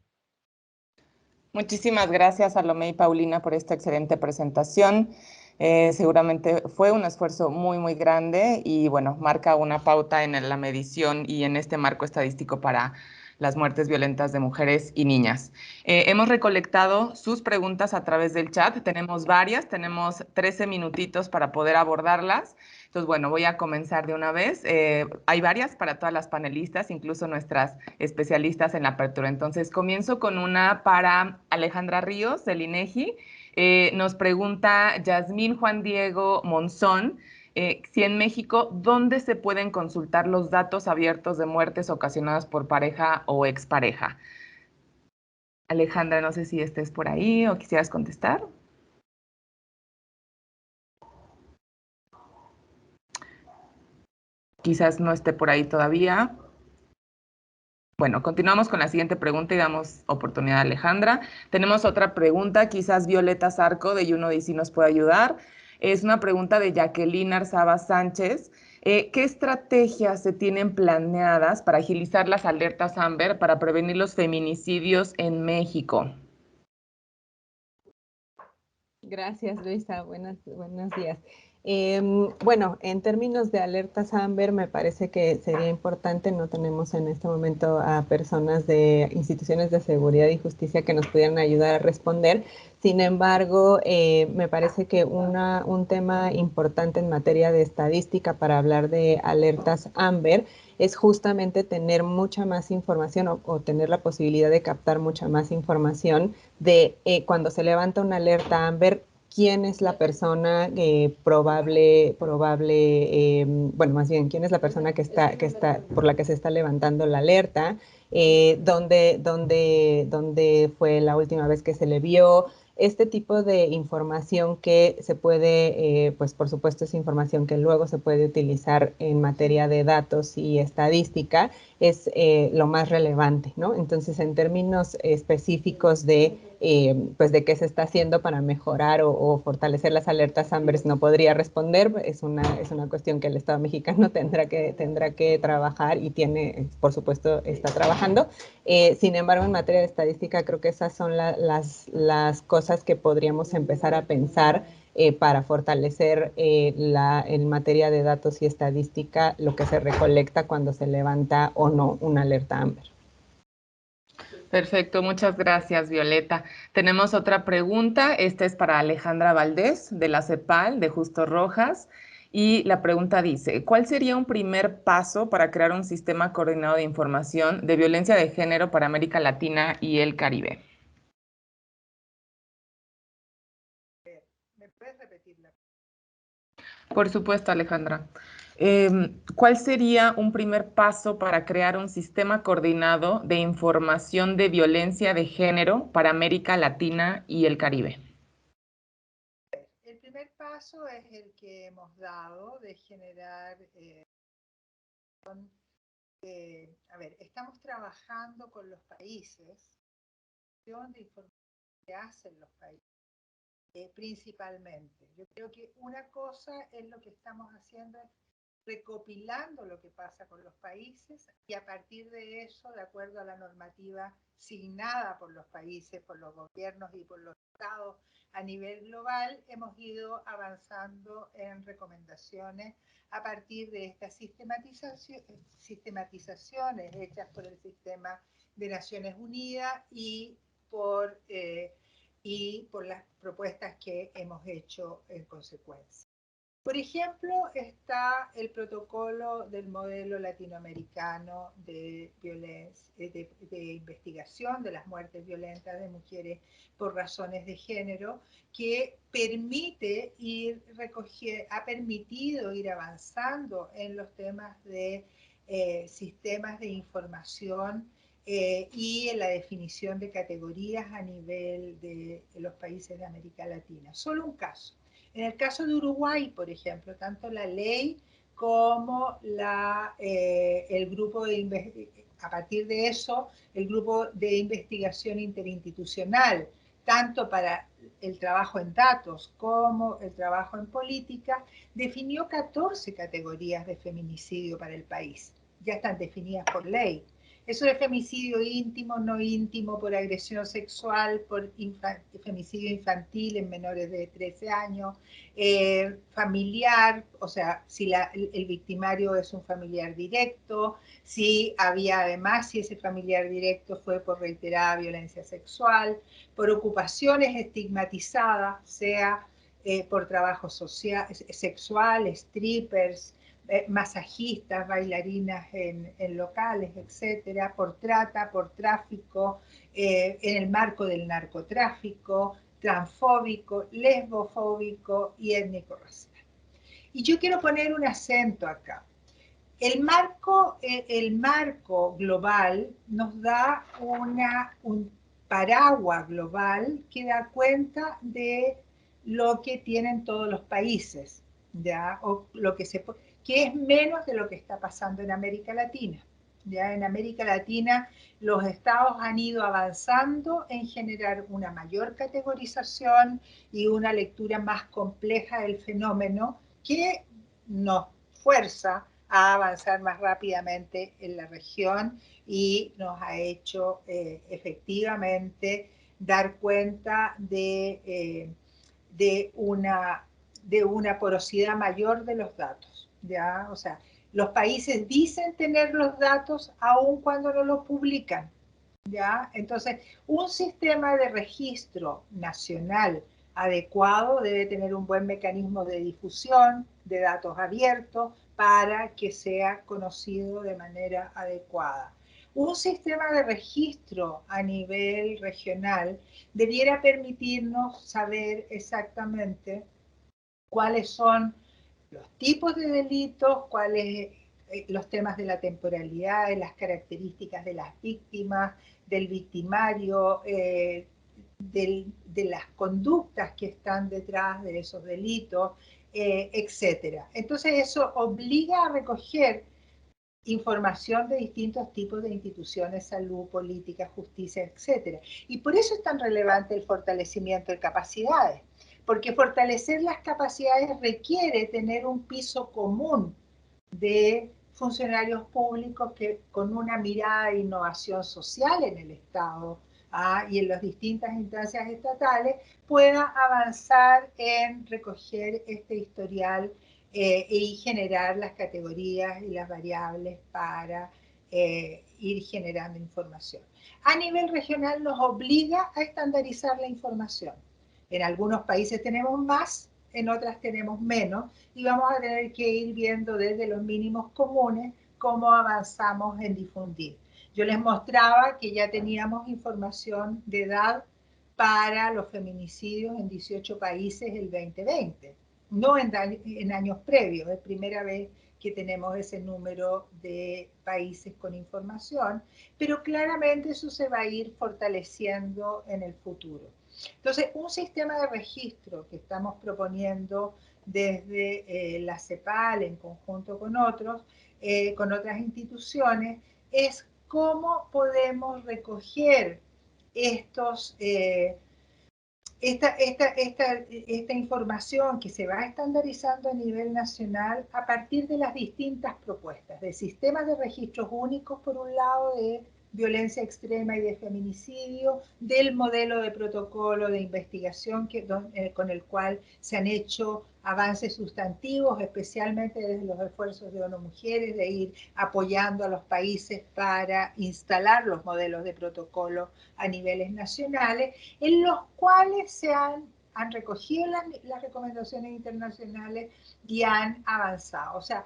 Muchísimas gracias, Salomé y Paulina, por esta excelente presentación. Seguramente fue un esfuerzo muy, muy grande y bueno, marca una pauta en la medición y en este marco estadístico para las muertes violentas de mujeres y niñas. Hemos recolectado sus preguntas a través del chat. Tenemos varias, tenemos 13 minutitos para poder abordarlas. Entonces, bueno, voy a comenzar de una vez. Hay varias para todas las panelistas, incluso nuestras especialistas en la apertura. Entonces, comienzo con una para Alejandra Ríos, del INEGI. Nos pregunta Yasmín Juan Diego Monzón, si en México, ¿dónde se pueden consultar los datos abiertos de muertes ocasionadas por pareja o expareja? Alejandra, no sé si estés por ahí o quisieras contestar. quizás no esté por ahí todavía. Bueno, continuamos con la siguiente pregunta y damos oportunidad a Alejandra. Tenemos otra pregunta, quizás Violeta Zarco de YouNoDC nos puede ayudar. Es una pregunta de Jacqueline Arzaba Sánchez. ¿Qué estrategias se tienen planeadas para agilizar las alertas AMBER para prevenir los feminicidios en México? Gracias, Luisa. Buenos días. Bueno, en términos de alertas AMBER, me parece que sería importante, no tenemos en este momento a personas de instituciones de seguridad y justicia que nos pudieran ayudar a responder. Sin embargo, me parece que un tema importante en materia de estadística para hablar de alertas AMBER es justamente tener mucha más información o tener la posibilidad de captar mucha más información de cuando se levanta una alerta AMBER, quién es la persona bueno, más bien, quién es la persona que está, por la que se está levantando la alerta, dónde fue la última vez que se le vio. Este tipo de información que se puede, pues por supuesto es información que luego se puede utilizar en materia de datos y estadística, es lo más relevante, ¿no? Entonces, en términos específicos pues de qué se está haciendo para mejorar o fortalecer las alertas AMBER, no podría responder, es una cuestión que el Estado mexicano tendrá que trabajar y por supuesto, está trabajando. Sin embargo, en materia de estadística, creo que esas son las cosas que podríamos empezar a pensar para fortalecer en materia de datos y estadística lo que se recolecta cuando se levanta o no una alerta AMBER. Perfecto, muchas gracias, Violeta. Tenemos otra pregunta. Esta es para Alejandra Valdés, de la CEPAL, de Justo Rojas. Y la pregunta dice, ¿cuál sería un primer paso para crear un sistema coordinado de información de violencia de género para América Latina y el Caribe? ¿Me puedes repetirla? Por supuesto, Alejandra. ¿Cuál sería un primer paso para crear un sistema coordinado de información de violencia de género para América Latina y el Caribe? El primer paso es el que hemos dado de generar, a ver, estamos trabajando con los países, de información que hacen los países. Principalmente. Yo creo que una cosa es lo que estamos haciendo, recopilando lo que pasa con los países y a partir de eso, de acuerdo a la normativa signada por los países, por los gobiernos y por los estados a nivel global, hemos ido avanzando en recomendaciones a partir de estas sistematizaciones hechas por el Sistema de Naciones Unidas y por las propuestas que hemos hecho en consecuencia. Por ejemplo, está el protocolo del modelo latinoamericano de investigación de las muertes violentas de mujeres por razones de género, que ha permitido ir avanzando en los temas de sistemas de información y en la definición de categorías a nivel de los países de América Latina. Solo un caso. En el caso de Uruguay, por ejemplo, tanto la ley como el grupo a partir de eso, el grupo de investigación interinstitucional, tanto para el trabajo en datos como el trabajo en política, definió 14 categorías de feminicidio para el país. Ya están definidas por ley. Eso de femicidio íntimo, no íntimo, por agresión sexual, por femicidio infantil en menores de 13 años, familiar, o sea, si el victimario es un familiar directo, si ese familiar directo fue por reiterada violencia sexual, por ocupaciones estigmatizadas, sea por trabajo sexual, strippers, masajistas, bailarinas en locales, etcétera, por trata, por tráfico, en el marco del narcotráfico, transfóbico, lesbofóbico y étnico-racial. Y yo quiero poner un acento acá. El marco global nos da un paraguas global que da cuenta de lo que tienen todos los países, ¿ya? O lo que que es menos de lo que está pasando en América Latina. Ya en América Latina los estados han ido avanzando en generar una mayor categorización y una lectura más compleja del fenómeno que nos fuerza a avanzar más rápidamente en la región y nos ha hecho efectivamente dar cuenta de una porosidad mayor de los datos, ¿ya? O sea, los países dicen tener los datos aun cuando no los publican, ¿ya? Entonces, un sistema de registro nacional adecuado debe tener un buen mecanismo de difusión de datos abiertos para que sea conocido de manera adecuada. Un sistema de registro a nivel regional debiera permitirnos saber exactamente cuáles son los tipos de delitos, cuáles los temas de la temporalidad, de las características de las víctimas, del victimario, de las conductas que están detrás de esos delitos, etc. Entonces eso obliga a recoger información de distintos tipos de instituciones, salud, política, justicia, etc. Y por eso es tan relevante el fortalecimiento de capacidades, porque fortalecer las capacidades requiere tener un piso común de funcionarios públicos que con una mirada de innovación social en el Estado y en las distintas instancias estatales pueda avanzar en recoger este historial y generar las categorías y las variables para ir generando información. A nivel regional nos obliga a estandarizar la información. En algunos países tenemos más, en otras tenemos menos, y vamos a tener que ir viendo desde los mínimos comunes cómo avanzamos en difundir. Yo les mostraba que ya teníamos información de edad para los feminicidios en 18 países el 2020, no en años previos, es primera vez que tenemos ese número de países con información, pero claramente eso se va a ir fortaleciendo en el futuro. Entonces, un sistema de registro que estamos proponiendo desde la CEPAL en conjunto con otros, con otras instituciones, es cómo podemos recoger esta información que se va estandarizando a nivel nacional a partir de las distintas propuestas, de sistemas de registros únicos, por un lado, de violencia extrema y de feminicidio, del modelo de protocolo de investigación con el cual se han hecho avances sustantivos, especialmente desde los esfuerzos de ONU Mujeres, de ir apoyando a los países para instalar los modelos de protocolo a niveles nacionales, en los cuales se han recogido las recomendaciones internacionales y han avanzado. O sea,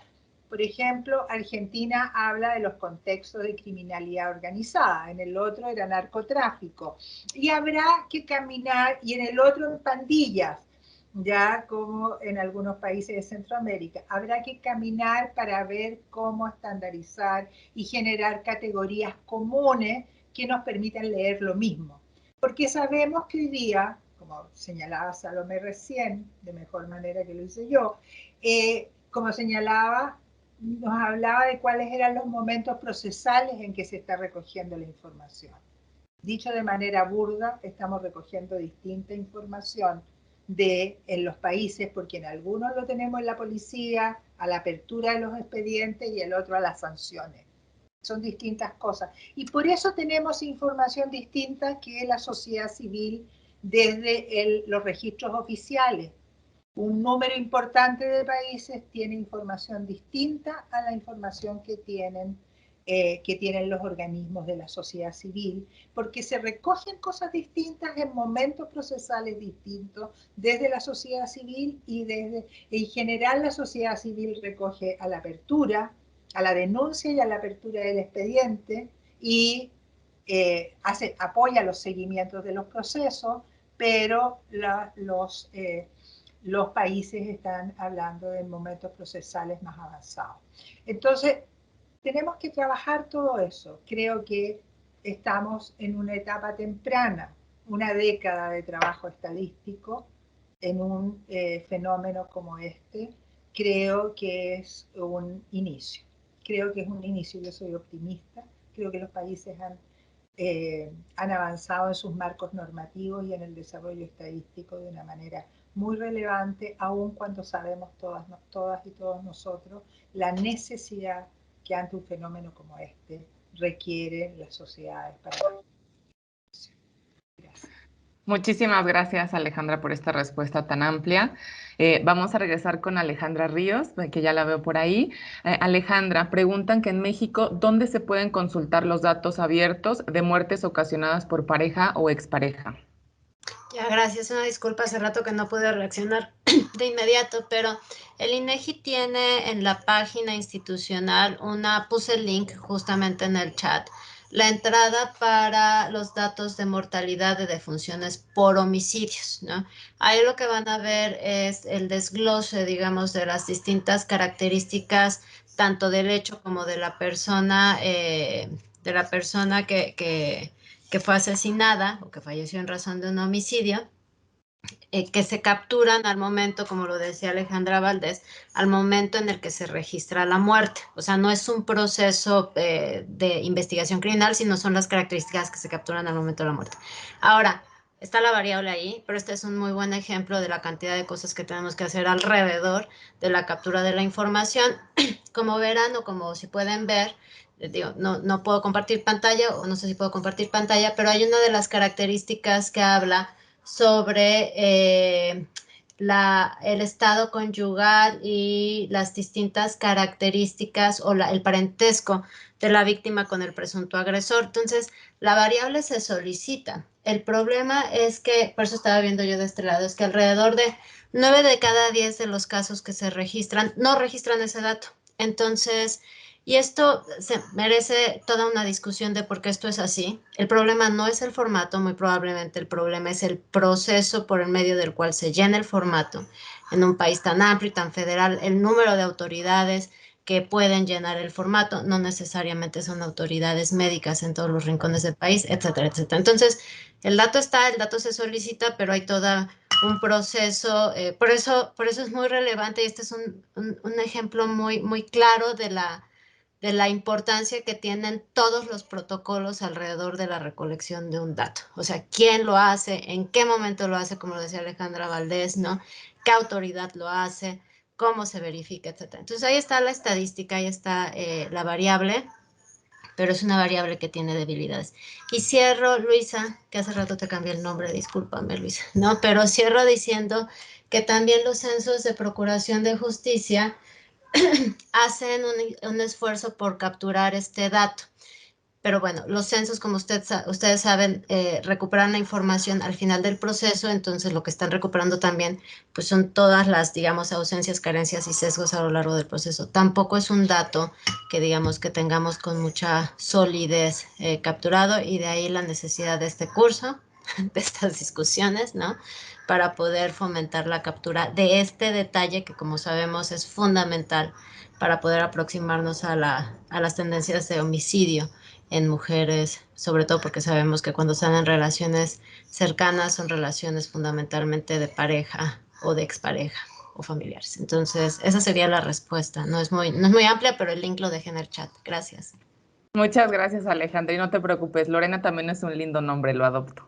por ejemplo, Argentina habla de los contextos de criminalidad organizada, en el otro era narcotráfico, y habrá que caminar, y en el otro en pandillas, ya como en algunos países de Centroamérica. Habrá que caminar para ver cómo estandarizar y generar categorías comunes que nos permitan leer lo mismo. Porque sabemos que hoy día, como señalaba Salomé recién, de mejor manera que lo hice yo, como señalaba, nos hablaba de cuáles eran los momentos procesales en que se está recogiendo la información. Dicho de manera burda, estamos recogiendo distinta información en los países, porque en algunos lo tenemos en la policía, a la apertura de los expedientes, y el otro a las sanciones. Son distintas cosas. Y por eso tenemos información distinta que la sociedad civil desde los registros oficiales. Un número importante de países tiene información distinta a la información que tienen los organismos de la sociedad civil, porque se recogen cosas distintas en momentos procesales distintos desde la sociedad civil, y en general la sociedad civil recoge a la apertura, a la denuncia y a la apertura del expediente, y apoya los seguimientos de los procesos, pero los países están hablando de momentos procesales más avanzados. Entonces, tenemos que trabajar todo eso. Creo que estamos en una etapa temprana, una década de trabajo estadístico en un fenómeno como este, creo que es un inicio. Creo que es un inicio, yo soy optimista, creo que los países han avanzado en sus marcos normativos y en el desarrollo estadístico de una manera muy relevante, aun cuando sabemos todas y todos nosotros la necesidad que ante un fenómeno como este requieren las sociedades para la Gracias. Muchísimas gracias, Alejandra, por esta respuesta tan amplia. Vamos a regresar con Alejandra Ríos, que ya la veo por ahí. Alejandra, preguntan que en México, ¿dónde se pueden consultar los datos abiertos de muertes ocasionadas por pareja o expareja? Ya, gracias. Una disculpa, hace rato que no pude reaccionar de inmediato, pero el INEGI tiene en la página institucional puse el link justamente en el chat, la entrada para los datos de mortalidad de defunciones por homicidios, ¿no? Ahí lo que van a ver es el desglose, digamos, de las distintas características, tanto del hecho como de la persona que fue asesinada o que falleció en razón de un homicidio, que se capturan al momento, como lo decía Alejandra Valdés, al momento en el que se registra la muerte. O sea, no es un proceso de investigación criminal, sino son las características que se capturan al momento de la muerte. Ahora, está la variable ahí, pero este es un muy buen ejemplo de la cantidad de cosas que tenemos que hacer alrededor de la captura de la información. Como verán o como si pueden ver, digo, no puedo compartir pantalla o no sé si puedo compartir pantalla, pero hay una de las características que habla sobre el estado conyugal y las distintas características o el parentesco de la víctima con el presunto agresor. Entonces, la variable se solicita. El problema es que, por eso estaba viendo yo de este lado, es que alrededor de 9 de cada 10 de los casos que se registran no registran ese dato. Entonces, y esto se merece toda una discusión de por qué esto es así. El problema no es el formato, muy probablemente el problema es el proceso por el medio del cual se llena el formato. En un país tan amplio y tan federal, el número de autoridades que pueden llenar el formato no necesariamente son autoridades médicas en todos los rincones del país, etcétera, etcétera. Entonces, el dato está, el dato se solicita, pero hay toda un proceso, por eso es muy relevante y este es un ejemplo muy claro de la importancia que tienen todos los protocolos alrededor de la recolección de un dato. O sea, quién lo hace, en qué momento lo hace, como lo decía Alejandra Valdés, ¿no? ¿Qué autoridad lo hace? ¿Cómo se verifica, etcétera? Entonces, ahí está la estadística, ahí está la variable, pero es una variable que tiene debilidades. Y cierro, Luisa, que hace rato te cambié el nombre, discúlpame, Luisa, ¿no? Pero cierro diciendo que también los censos de procuración de justicia hacen un esfuerzo por capturar este dato. Pero bueno, los censos, como ustedes saben, recuperan la información al final del proceso, entonces lo que están recuperando también pues son todas las, digamos, ausencias, carencias y sesgos a lo largo del proceso. Tampoco es un dato que, digamos, que tengamos con mucha solidez capturado y de ahí la necesidad de este curso, de estas discusiones, ¿no? Para poder fomentar la captura de este detalle que, como sabemos, es fundamental para poder aproximarnos a las tendencias de homicidio en mujeres, sobre todo porque sabemos que cuando están en relaciones cercanas son relaciones fundamentalmente de pareja o de expareja o familiares. Entonces, esa sería la respuesta. No es muy amplia, pero el link lo dejé en el chat. Gracias. Muchas gracias, Alejandra, y no te preocupes, Lorena también es un lindo nombre, lo adopto.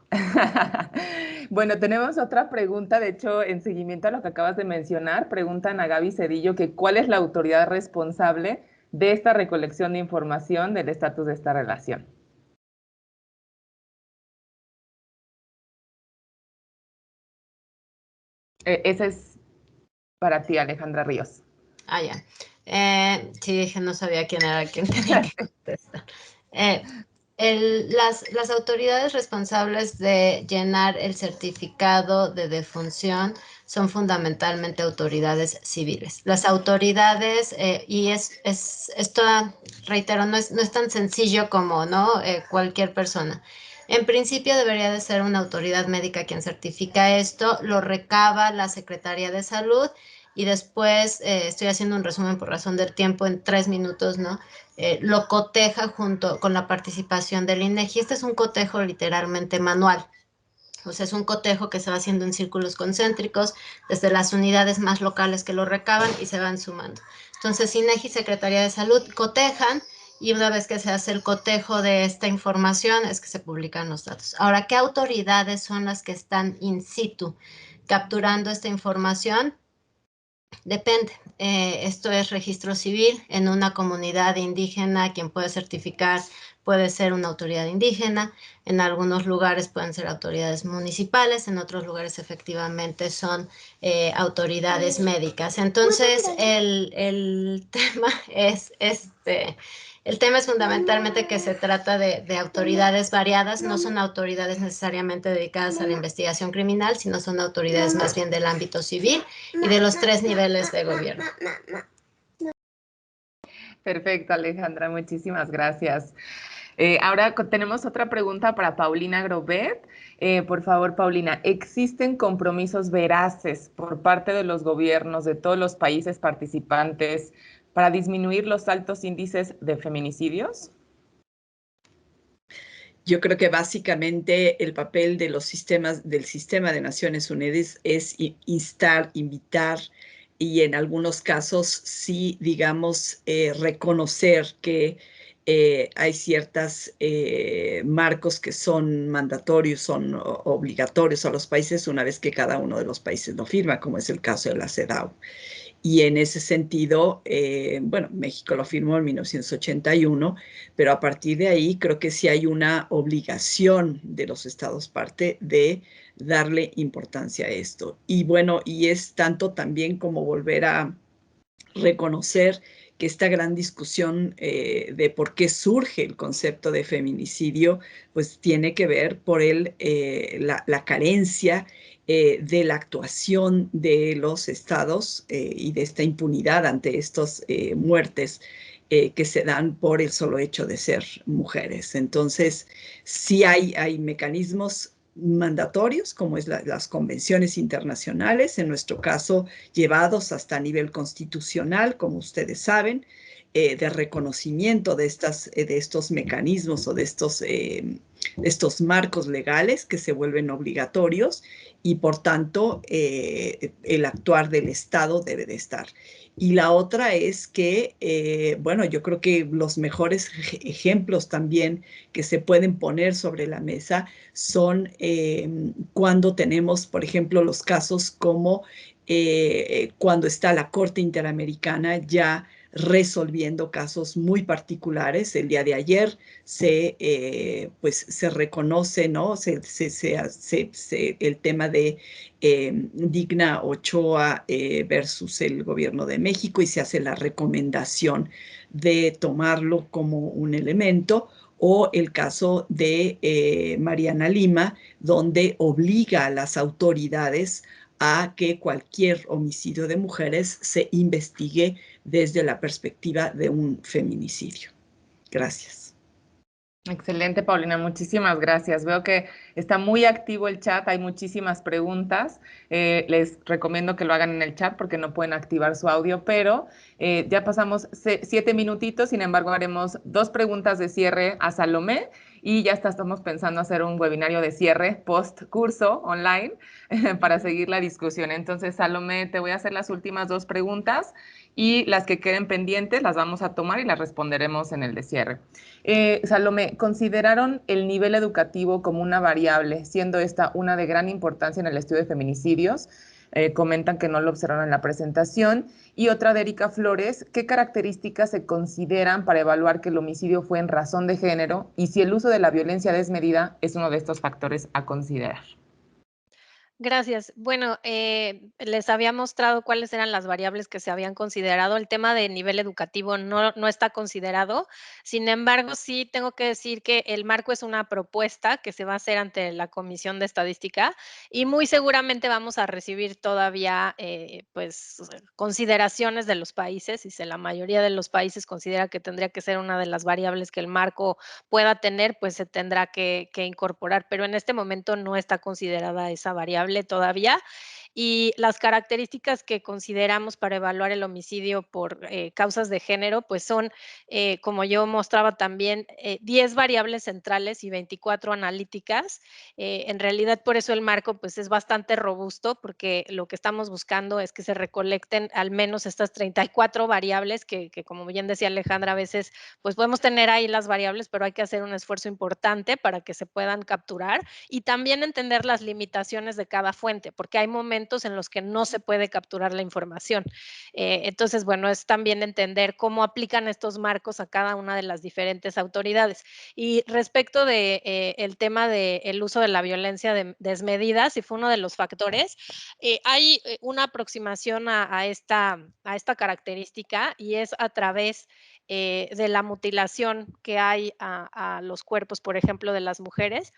Bueno, tenemos otra pregunta, de hecho, en seguimiento a lo que acabas de mencionar, preguntan a Gaby Cedillo que cuál es la autoridad responsable de esta recolección de información del estatus de esta relación. Esa es para ti, Alejandra Ríos. Ah, ya. Sí, dije, no sabía quién era quien tenía que contestar. Las autoridades responsables de llenar el certificado de defunción son fundamentalmente autoridades civiles. Las autoridades, y esto, reitero, no es tan sencillo como, ¿no? Cualquier persona. En principio debería de ser una autoridad médica quien certifica esto, lo recaba la Secretaría de Salud y después, estoy haciendo un resumen por razón del tiempo en 3 minutos, ¿no? Lo coteja junto con la participación del INEGI. Este es un cotejo literalmente manual. O sea, es un cotejo que se va haciendo en círculos concéntricos desde las unidades más locales que lo recaban y se van sumando. Entonces, INEGI y Secretaría de Salud cotejan y una vez que se hace el cotejo de esta información es que se publican los datos. Ahora, ¿qué autoridades son las que están in situ capturando esta información? Depende. Esto es registro civil en una comunidad indígena. Quien puede certificar puede ser una autoridad indígena. En algunos lugares pueden ser autoridades municipales, en otros lugares efectivamente son autoridades médicas. Entonces, el tema es el tema es fundamentalmente que se trata de autoridades variadas, no son autoridades necesariamente dedicadas a la investigación criminal, sino son autoridades más bien del ámbito civil y de los 3 niveles de gobierno. Perfecto, Alejandra, muchísimas gracias. Ahora tenemos otra pregunta para Paulina Grobet. Por favor, Paulina, ¿existen compromisos veraces por parte de los gobiernos de todos los países participantes para disminuir los altos índices de feminicidios? Yo creo que básicamente el papel de los del sistema de Naciones Unidas es instar, invitar y en algunos casos sí, digamos, reconocer que hay ciertos marcos que son mandatorios, son obligatorios a los países una vez que cada uno de los países lo firma, como es el caso de la CEDAW. Y en ese sentido, bueno, México lo firmó en 1981, pero a partir de ahí creo que sí hay una obligación de los estados parte de darle importancia a esto. Y bueno, y es tanto también como volver a reconocer que esta gran discusión de por qué surge el concepto de feminicidio, pues tiene que ver por la carencia de la actuación de los estados y de esta impunidad ante estas muertes que se dan por el solo hecho de ser mujeres. Entonces, sí hay mecanismos mandatorios, como es las convenciones internacionales, en nuestro caso llevados hasta nivel constitucional, como ustedes saben, de reconocimiento de estos mecanismos o de estos marcos legales que se vuelven obligatorios y por tanto el actuar del Estado debe de estar. Y la otra es que, bueno, yo creo que los mejores ejemplos también que se pueden poner sobre la mesa son cuando tenemos, por ejemplo, los casos como cuando está la Corte Interamericana ya resolviendo casos muy particulares. El día de ayer pues se reconoce, ¿no? El tema de Digna Ochoa versus el gobierno de México y se hace la recomendación de tomarlo como un elemento, o el caso de Mariana Lima, donde obliga a las autoridades a que cualquier homicidio de mujeres se investigue desde la perspectiva de un feminicidio. Gracias. Excelente, Paulina, muchísimas gracias. Veo que está muy activo el chat, hay muchísimas preguntas. Les recomiendo que lo hagan en el chat porque no pueden activar su audio, pero ya pasamos 7 minutitos, sin embargo haremos 2 preguntas de cierre a Salomé y ya estamos pensando hacer un webinario de cierre post curso online para seguir la discusión. Entonces, Salomé, te voy a hacer las últimas 2 preguntas y las que queden pendientes las vamos a tomar y las responderemos en el de cierre. Salomé, ¿consideraron el nivel educativo como una variable, siendo esta una de gran importancia en el estudio de feminicidios? Comentan que no lo observaron en la presentación. Y otra de Erika Flores, ¿qué características se consideran para evaluar que el homicidio fue en razón de género y si el uso de la violencia desmedida es uno de estos factores a considerar? Gracias. Bueno, les había mostrado cuáles eran las variables que se habían considerado. El tema de nivel educativo no está considerado. Sin embargo, sí tengo que decir que el marco es una propuesta que se va a hacer ante la Comisión de Estadística y muy seguramente vamos a recibir todavía pues consideraciones de los países. Y si la mayoría de los países considera que tendría que ser una de las variables que el marco pueda tener, pues se tendrá que incorporar. Pero en este momento no está considerada esa variable todavía. y las características que consideramos para evaluar el homicidio por causas de género, pues son, como yo mostraba también, 10 variables centrales y 24 analíticas. En realidad, por eso el marco pues es bastante robusto, porque lo que estamos buscando es que se recolecten al menos estas 34 variables que como bien decía Alejandra, a veces pues podemos tener ahí las variables, pero hay que hacer un esfuerzo importante para que se puedan capturar y también entender las limitaciones de cada fuente, porque hay momentos en los que no se puede capturar la información. Entonces, bueno, es también entender cómo aplican estos marcos a cada una de las diferentes autoridades. Y respecto de el tema del uso de la violencia desmedida, si fue uno de los factores, hay una aproximación a esta característica y es a través de la mutilación que hay a los cuerpos, por ejemplo, de las mujeres,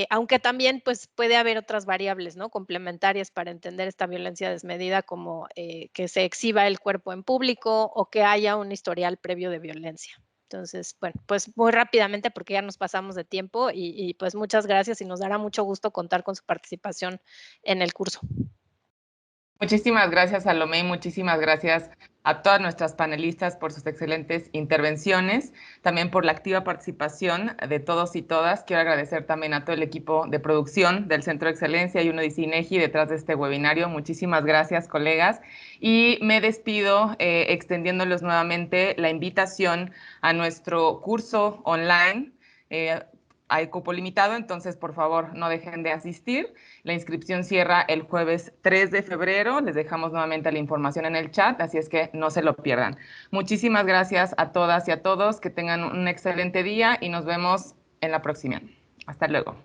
aunque también pues, puede haber otras variables, ¿no?, complementarias para entender esta violencia desmedida, como que se exhiba el cuerpo en público o que haya un historial previo de violencia. Entonces, bueno, pues muy rápidamente porque ya nos pasamos de tiempo y pues muchas gracias y nos dará mucho gusto contar con su participación en el curso. Muchísimas gracias, Salomé, y muchísimas gracias a todas nuestras panelistas por sus excelentes intervenciones, también por la activa participación de todos y todas. Quiero agradecer también a todo el equipo de producción del Centro de Excelencia y UNODC INEGI detrás de este webinario. Muchísimas gracias, colegas. Y me despido extendiéndoles nuevamente la invitación a nuestro curso online. Hay cupo limitado, entonces por favor no dejen de asistir. La inscripción cierra el jueves 3 de febrero. Les dejamos nuevamente la información en el chat, así es que no se lo pierdan. Muchísimas gracias a todas y a todos. Que tengan un excelente día y nos vemos en la próxima. Hasta luego.